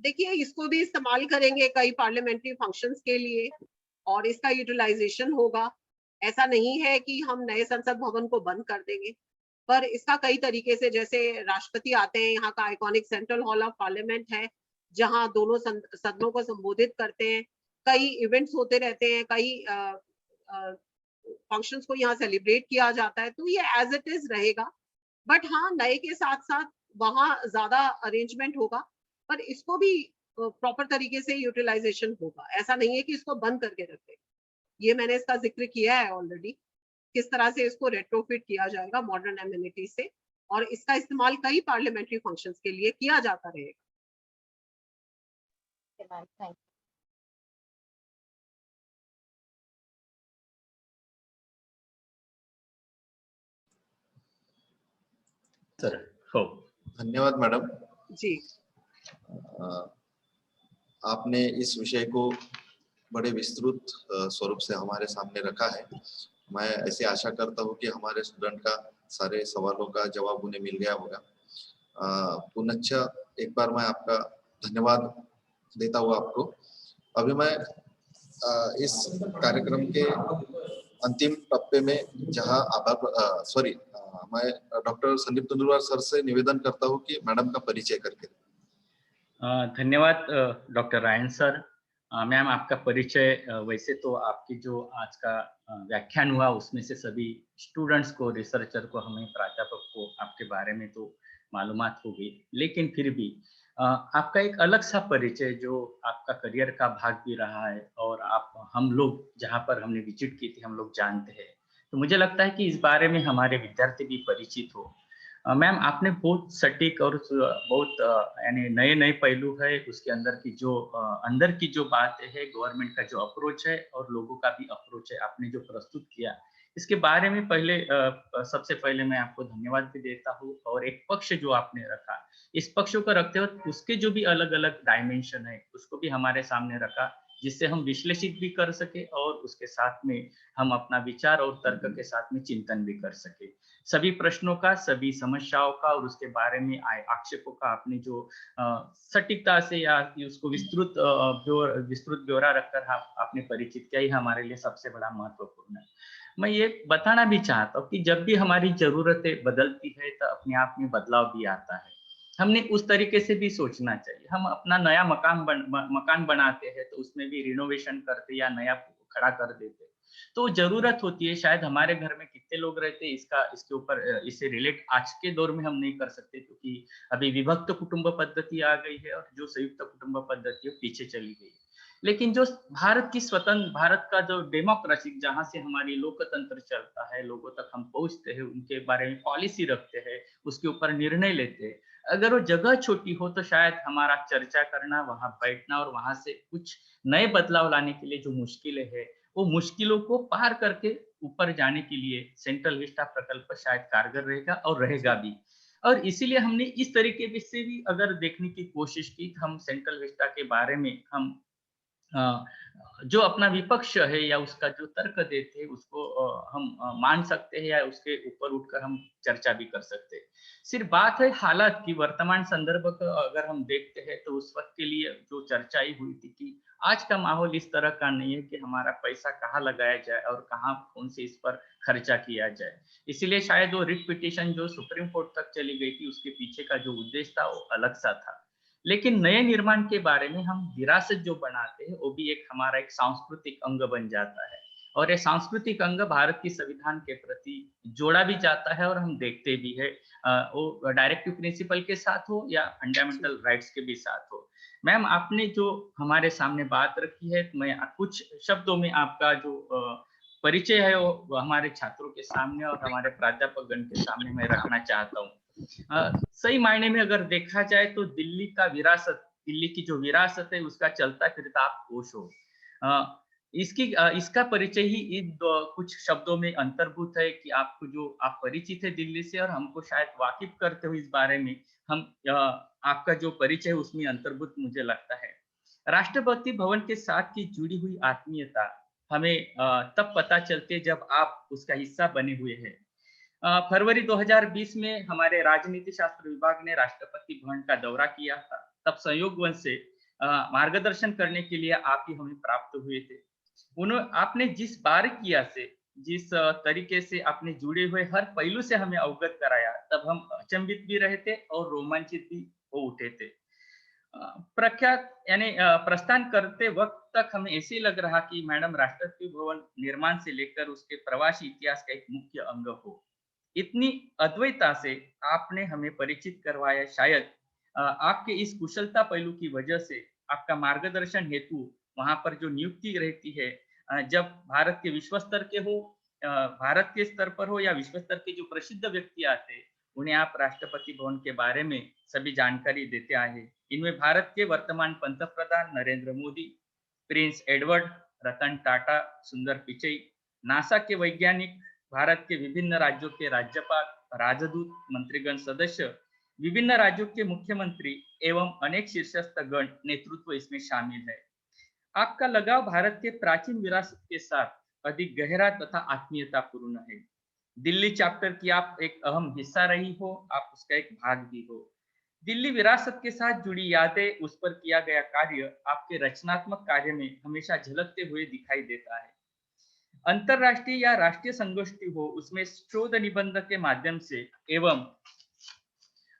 देखिए, इसको भी इस्तेमाल करेंगे कई पार्लियामेंट्री फंक्शंस के लिए, और इसका यूटिलाइजेशन होगा। ऐसा नहीं है कि हम नए संसद भवन को बंद कर देंगे, पर इसका कई तरीके से, जैसे राष्ट्रपति आते हैं, यहाँ का iconic central hall of parliament है, जहाँ दोनों सदनों को संबोधित करते हैं। कई इवेंट्स होते रहते हैं, कई फंक्शंस को यहाँ सेलिब्रेट किया जाता है, तो ये एज इट इज रहेगा। बट हाँ, नए के साथ साथ वहाँ ज्यादा अरेंजमेंट होगा, पर इसको भी प्रॉपर तरीके से यूटिलाइजेशन होगा। ऐसा नहीं है कि इसको बंद करके रख दें। ये मैंने इसका जिक्र किया है ऑलरेडी, किस तरह से इसको रेट्रोफिट किया जाएगा मॉडर्न एमिनिटी से, और इसका इस्तेमाल कई पार्लियामेंट्री फंक्शंस के लिए किया जाता रहेगा। थैंक सर हो। धन्यवाद मैडम। जी, आपने इस विषय को बड़े विस्तृत स्वरूप से हमारे सामने रखा है। मैं ऐसी आशा करता हूँ कि हमारे स्टूडेंट का सारे सवालों का जवाब उन्हें मिल गया होगा। पुनश्च एक बार मैं आपका धन्यवाद देता हूँ आपको। अभी मैं इस कार्यक्रम के अंतिम टप्पे में जहाँ मैं डॉक्टर संदीप तेंदुलकर सर से निवेदन करता हूँ कि मैडम का परिचय करके। धन्यवाद डॉक्टर रायन सर। मैम, आपका परिचय वैसे तो आपकी जो आज का व्याख्यान हुआ उसमें से सभी स्टूडेंट्स को, रिसर्चर को, हमें प्राध्यापक को आपके बारे में तो मालूमात होगी, लेकिन फिर भी आपका एक अलग सा परिचय जो आपका करियर का भाग भी रहा है और आप हम लोग जहाँ पर हमने विजिट की थी हम लोग जानते हैं, तो मुझे लगता है कि इस बारे में हमारे विद्यार्थी भी परिचित हो। मैम, आपने बहुत सटीक और बहुत यानी नए नए पहलू है उसके अंदर की जो अंदर की जो बात है, गवर्नमेंट का जो अप्रोच है और लोगों का भी अप्रोच है, आपने जो प्रस्तुत किया इसके बारे में सबसे पहले मैं आपको धन्यवाद भी देता हूँ। और एक पक्ष जो आपने रखा, इस पक्ष को रखते हुए उसके जो भी अलग अलग डायमेंशन है उसको भी हमारे सामने रखा, जिससे हम विश्लेषित भी कर सके और उसके साथ में हम अपना विचार और तर्क के साथ में चिंतन भी कर सके। सभी प्रश्नों का, सभी समस्याओं का और उसके बारे में आक्षेपों का आपने जो सटीकता से या उसको विस्तृत ब्यौरा रखकर आपने परिचित किया, ही हमारे लिए सबसे बड़ा महत्वपूर्ण है। मैं ये बताना भी चाहता हूँ कि जब भी हमारी जरूरतें बदलती है तो अपने आप में बदलाव भी आता है। हमने उस तरीके से भी सोचना चाहिए। हम अपना नया मकान बनाते हैं तो उसमें भी रिनोवेशन करते या नया खड़ा कर देते, तो जरूरत होती है। शायद हमारे घर में कितने लोग रहते हैं इसके ऊपर इसे रिलेट आज के दौर में हम नहीं कर सकते, क्योंकि अभी विभक्त कुटुंब पद्धति आ गई है और जो संयुक्त कुटुंब पद्धति है पीछे चली गई है। लेकिन जो भारत का जो डेमोक्रेसी, जहाँ से हमारी लोकतंत्र चलता है, लोगों तक हम पहुंचते हैं, उनके बारे में पॉलिसी रखते हैं, उसके ऊपर निर्णय लेते हैं, अगर वो जगह छोटी हो तो शायद हमारा चर्चा करना, वहां बैठना और वहां से कुछ नए बदलाव लाने के लिए जो मुश्किलें हैं, वो मुश्किलों को पार करके ऊपर जाने के लिए सेंट्रल विस्टा प्रकल्प शायद कारगर रहेगा और रहेगा भी। और इसीलिए हमने इस तरीके से भी अगर देखने की कोशिश की, हम सेंट्रल विस्टा के बारे में हम जो अपना विपक्ष है या उसका जो तर्क देते हैं उसको हम मान सकते हैं या उसके ऊपर उठकर हम चर्चा भी कर सकते हैं। सिर्फ बात है हालात की, वर्तमान संदर्भ का अगर हम देखते हैं तो उस वक्त के लिए जो चर्चाई हुई थी कि आज का माहौल इस तरह का नहीं है कि हमारा पैसा कहाँ लगाया जाए और कहाँ कौन से इस पर खर्चा किया जाए। इसीलिए शायद वो रिट पिटीशन जो सुप्रीम कोर्ट तक चली गई थी उसके पीछे का जो उद्देश्य था वो अलग सा था। लेकिन नए निर्माण के बारे में हम विरासत जो बनाते हैं वो भी हमारा एक सांस्कृतिक अंग बन जाता है, और ये सांस्कृतिक अंग भारत की संविधान के प्रति जोड़ा भी जाता है और हम देखते भी है, वो डायरेक्टिव प्रिंसिपल के साथ हो या फंडामेंटल राइट्स के भी साथ हो। मैम, आपने जो हमारे सामने बात रखी है, मैं कुछ शब्दों में आपका जो परिचय है वो हमारे छात्रों के सामने और हमारे प्राध्यापक गण के सामने मैं रखना चाहता हूँ। सही मायने में अगर देखा जाए तो दिल्ली की जो विरासत है उसका चलता फिरता आप कोश हो। इसका परिचय ही इन कुछ शब्दों में अंतर्भूत है कि आपको जो आप परिचित है दिल्ली से और हमको शायद वाकिफ करते हो इस बारे में, हम आपका जो परिचय है उसमें अंतर्भूत मुझे लगता है। राष्ट्रपति भवन के साथ की जुड़ी हुई आत्मीयता हमें तब पता चलती है जब आप उसका हिस्सा बने हुए हैं। फरवरी 2020 में हमारे राजनीति शास्त्र विभाग ने राष्ट्रपति भवन का दौरा किया था। तब संयोगवश से मार्गदर्शन करने के लिए आप ही हमें प्राप्त हुए थे। आपने जिस बारीकिया से, जिस तरीके से आपने जुड़े हुए हर पहलू से हमें अवगत कराया, तब हम अचंभित भी रहे थे और रोमांचित भी हो उठे थे। प्रस्थान करते वक्त तक हमें ऐसे लग रहा कि मैडम राष्ट्रपति भवन निर्माण से लेकर उसके प्रवासी इतिहास का एक मुख्य अंग हो। इतनी अद्वैता से आपने हमें परिचित करवाया। शायद आपके इस कुशलता पहलू की वजह से आपका मार्गदर्शन हेतु वहां पर जो नियुक्ति रहती है, जब भारत के विश्व स्तर के हो, भारत के स्तर पर हो या विश्व स्तर के जो प्रसिद्ध व्यक्ति आते, उन्हें आप राष्ट्रपति भवन के बारे में सभी जानकारी देते आए हैं। इनमें भारत के वर्तमान पंतप्रधान नरेंद्र मोदी, प्रिंस एडवर्ड, रतन टाटा, सुंदर पिचई, नासा के वैज्ञानिक, भारत के विभिन्न राज्यों के राज्यपाल, राजदूत, मंत्रीगण सदस्य, विभिन्न राज्यों के मुख्यमंत्री एवं अनेक शीर्षस्थ गण नेतृत्व इसमें शामिल है। आपका लगाव भारत के प्राचीन विरासत के साथ अधिक गहरा तथा आत्मीयतापूर्ण है। दिल्ली चैप्टर की आप एक अहम हिस्सा रही हो, आप उसका एक भाग भी हो। दिल्ली विरासत के साथ जुड़ी यादें, उस पर किया गया कार्य आपके रचनात्मक कार्य में हमेशा झलकते हुए दिखाई देता है। अंतरराष्ट्रीय या राष्ट्रीय संगोष्ठी हो, उसमें शोध निबंध के माध्यम से एवं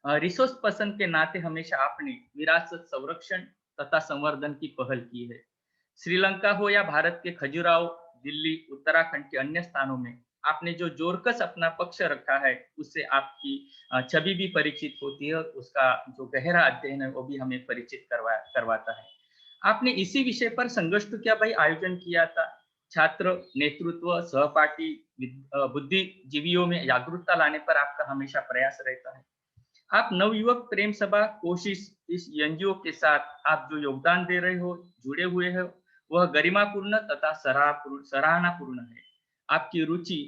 रिसोर्स पर्सन के नाते हमेशा आपने विरासत संरक्षण तथा संवर्धन की पहल की है। श्रीलंका हो या भारत के खजुराहो, दिल्ली, उत्तराखंड के अन्य स्थानों में आपने जो जोरकस अपना पक्ष रखा है, उससे आपकी छवि भी परिचित होती है और उसका जो गहरा अध्ययन है वो भी हमें परिचित करवाता है। आपने इसी विषय पर संगोष्ठी क्या भाई आयोजन किया था। छात्र नेतृत्व, सहपाठी, बुद्धिजीवियों में जागरूकता लाने पर आपका हमेशा प्रयास रहता है। आप नवयुवक प्रेम सभा कोशिश, इस एनजीओ के साथ आप जो योगदान दे रहे हो, जुड़े हुए हो, वह गरिमापूर्ण तथा सराहनापूर्ण है। आपकी रुचि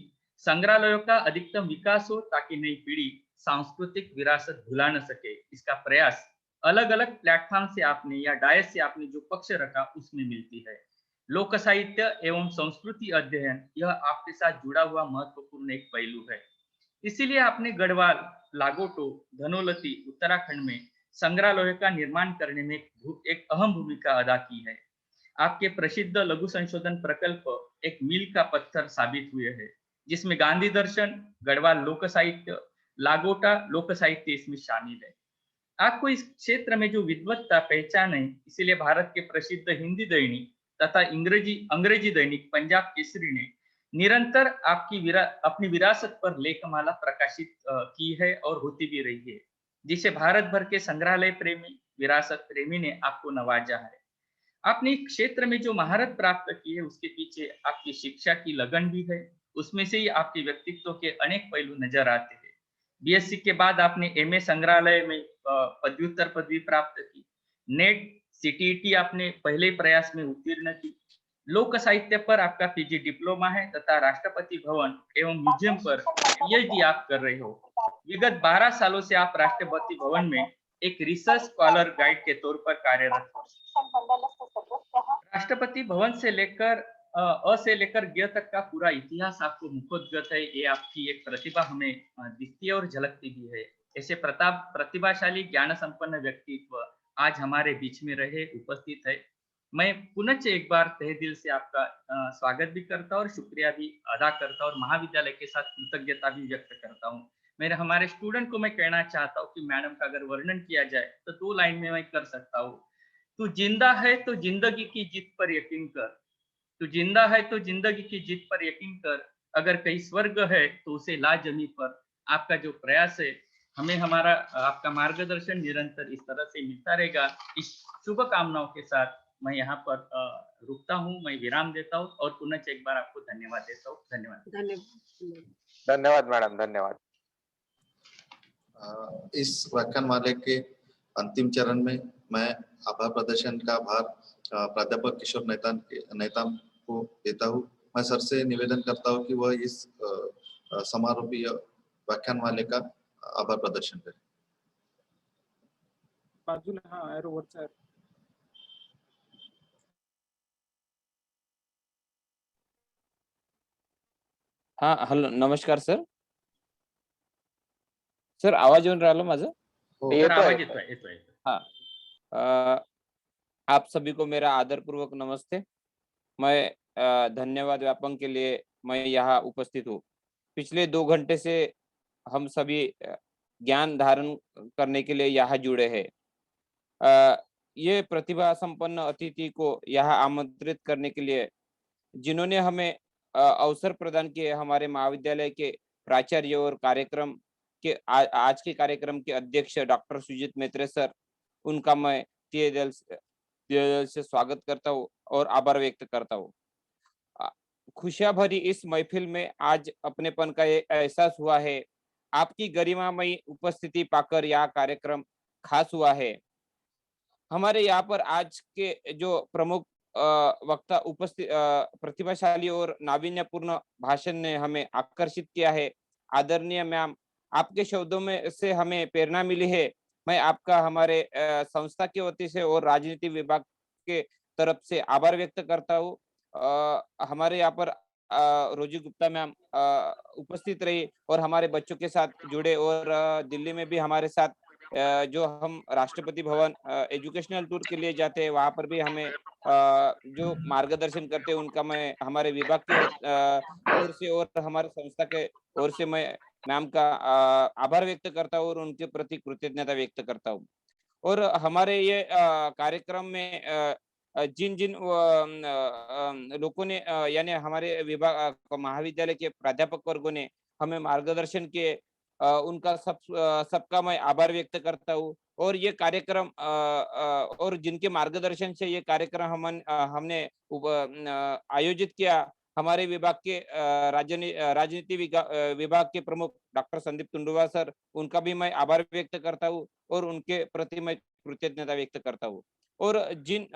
संग्रहालयों का अधिकतम विकास हो ताकि नई पीढ़ी सांस्कृतिक विरासत भुला न सके, इसका प्रयास अलग अलग प्लेटफॉर्म से आपने या डायस से आपने जो पक्ष रखा उसमें मिलती है। लोक साहित्य एवं संस्कृति अध्ययन, यह आपके साथ जुड़ा हुआ महत्वपूर्ण एक पहलू है। इसीलिए आपने गढ़वाल, लागोटो, धनोलती, उत्तराखंड में संग्रहालय का निर्माण करने में एक अहम भूमिका अदा की है। आपके प्रसिद्ध लघु संशोधन प्रकल्प एक मील का पत्थर साबित हुए हैं, जिसमें गांधी दर्शन, गढ़वाल लोक साहित्य, लागोटा लोक साहित्य इसमें शामिल है। आपको इस क्षेत्र में जो विद्वत्ता पहचान है, इसीलिए भारत के प्रसिद्ध हिंदी दैनिक तथा अंग्रेजी दैनिक पंजाब केसरी ने निरंतर अपनी विरासत पर लेखमाला प्रकाशित की है और होती भी रही है, जिसे भारत भर के संग्रहालय प्रेमी, विरासत प्रेमी ने आपको नवाजा है। आपने इस क्षेत्र में जो महारत प्राप्त की है, उसके पीछे आपकी शिक्षा की लगन भी है। उसमें से ही आपके व्यक्तित्व के अनेक पहलू नजर आते हैं। बीएससी के बाद आपने एमए संग्रहालय में पदव्युत्तर पदवी प्राप्त की। नेट सीटीईटी आपने पहले प्रयास में उत्तीर्ण की। लोक साहित्य पर आपका पीजी डिप्लोमा है तथा राष्ट्रपति भवन एवं म्यूजियम पर पीएचडी आप कर रहे हो। विगत 12 सालों से आप राष्ट्रपति भवन में एक रिसर्च स्कॉलर गाइड के तौर पर कार्यरत हो। राष्ट्रपति भवन से लेकर से लेकर ग तक का पूरा इतिहास आपको मुखोद्गत है। ये आपकी एक प्रतिभा हमें दिखती है और झलकती भी है। ऐसे प्रतिभाशाली ज्ञान संपन्न व्यक्तित्व आज हमारे बीच में रहे, उपस्थित है। मैं पुनः एक बार तहे दिल से आपका स्वागत भी करता हूँ और शुक्रिया भी अदा करता हूँ और महाविद्यालय के साथ कृतज्ञता भी व्यक्त करता हूँ। मेरे हमारे स्टूडेंट को मैं कहना चाहता हूँ कि मैडम का अगर वर्णन किया जाए तो 2 लाइन में मैं कर सकता हूँ। तू जिंदा है तो जिंदगी की जीत पर यकीन कर, तू जिंदा है तो जिंदगी की जीत पर यकीन कर, अगर कहीं स्वर्ग है तो उसे ला जमी पर। आपका जो प्रयास है, हमें हमारा आपका मार्गदर्शन निरंतर इस तरह से मिलता रहेगा। इस शुभकामनाओं के साथ मैं यहाँ पर रुकता हूँ, मैं विराम देता हूँ और पुनः एक बार आपको धन्यवाद देता हूँ। धन्यवाद। धन्यवाद मैडम, धन्यवाद। इस व्याख्यानमाले के अंतिम चरण में मैं आभार प्रदर्शन का भार प्राध्यापक किशोर नेताम को देता हूँ। मैं सर से निवेदन करता हूँ कि वह इस समारोपीय व्याख्यानमाले का आभार प्रदर्शन करें। हाँ, हॅलो, नमस्कार सर. सर, आवाज येऊन राहिला माझा? आवाज येतोय. हाँ, आप सभी को मेरा आदरपूर्वक नमस्ते। मैं धन्यवाद ज्ञापन के लिए मैं यहाँ उपस्थित हूँ। पिछले 2 घंटे से हम सभी ज्ञान धारण करने के लिए यहाँ जुड़े हैं। ये प्रतिभा संपन्न अतिथि को यहाँ आमंत्रित करने के लिए जिन्होंने हमें अवसर प्रदान किए, हमारे महाविद्यालय के प्राचार्य और कार्यक्रम के आज के कार्यक्रम के अध्यक्ष डॉक्टर सुजीत मैत्रे सर, उनका मैं दिल से स्वागत करता हूँ और आभार व्यक्त करता हूँ। खुशियां भरी इस महफिल में आज अपनेपन का ये एहसास हुआ है। आपकी गरिमामयी उपस्थिति पाकर यह कार्यक्रम खास हुआ है। हमारे यहाँ पर आज के जो प्रमुख वक्ता उपस्थित प्रतिभाशाली और नावीन्यपूर्ण भाषण ने हमें आकर्षित किया है। आदरणीय मैम, आपके शब्दों में से हमें प्रेरणा मिली है। मैं आपका हमारे संस्था की वती से और राजनीति विभाग के तरफ से आभार व्यक्त करता हूँ। हमारे यहाँ पर रोजी गुप्ता मैम उपस्थित रही और हमारे बच्चों के साथ जुड़े और दिल्ली में भी हमारे साथ जो हम राष्ट्रपति भवन एजुकेशनल टूर के लिए जाते हैं वहां पर भी हमें जो मार्गदर्शन करते हैं उनका मैं हमारे विभाग की ओर से और हमारे संस्था के ओर से मैं मैम का आभार व्यक्त करता हूँ और उनके प्रति कृतज्ञता व्यक्त करता हूँ। और हमारे ये कार्यक्रम में जिन जिन लोगों ने यानी हमारे विभाग महाविद्यालय के प्राध्यापक वर्गों ने हमें मार्गदर्शन किए, उनका सबका मैं आभार व्यक्त करता हूँ। और ये कार्यक्रम और जिनके मार्गदर्शन से ये कार्यक्रम हमने आयोजित किया, हमारे विभाग के राजनीति विभाग के प्रमुख डॉक्टर संदीप तुंडुवा सर, उनका भी मैं आभार व्यक्त करता हूँ और उनके प्रति मैं कृतज्ञता व्यक्त करता हूँ। और जिन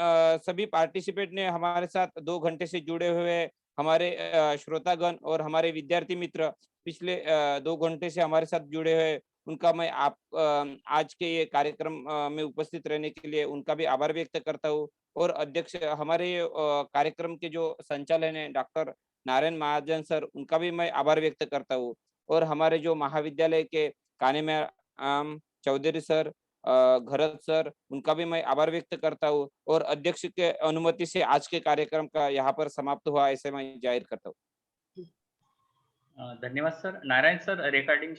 सभी पार्टिसिपेट ने हमारे साथ 2 घंटे से जुड़े हुए हमारे श्रोतागण और हमारे विद्यार्थी मित्र पिछले 2 घंटे से हमारे साथ जुड़े हुए, उनका मैं आज के ये कार्यक्रम में उपस्थित रहने के लिए उनका भी आभार व्यक्त करता हूँ। और अध्यक्ष हमारे कार्यक्रम के जो संचालन है डॉक्टर नारायण महाजन सर, उनका भी मैं आभार व्यक्त करता हूँ। और हमारे जो महाविद्यालय के कानेम्या चौधरी सर, घरत सर, उनका भी मैं आभार व्यक्त करता हूँ। और अध्यक्ष के अनुमति से आज के कार्यक्रम का यहाँ पर समाप्त हुआ ऐसे मैं जाहिर करता हूँ। धन्यवाद सर। Narayan sir, recording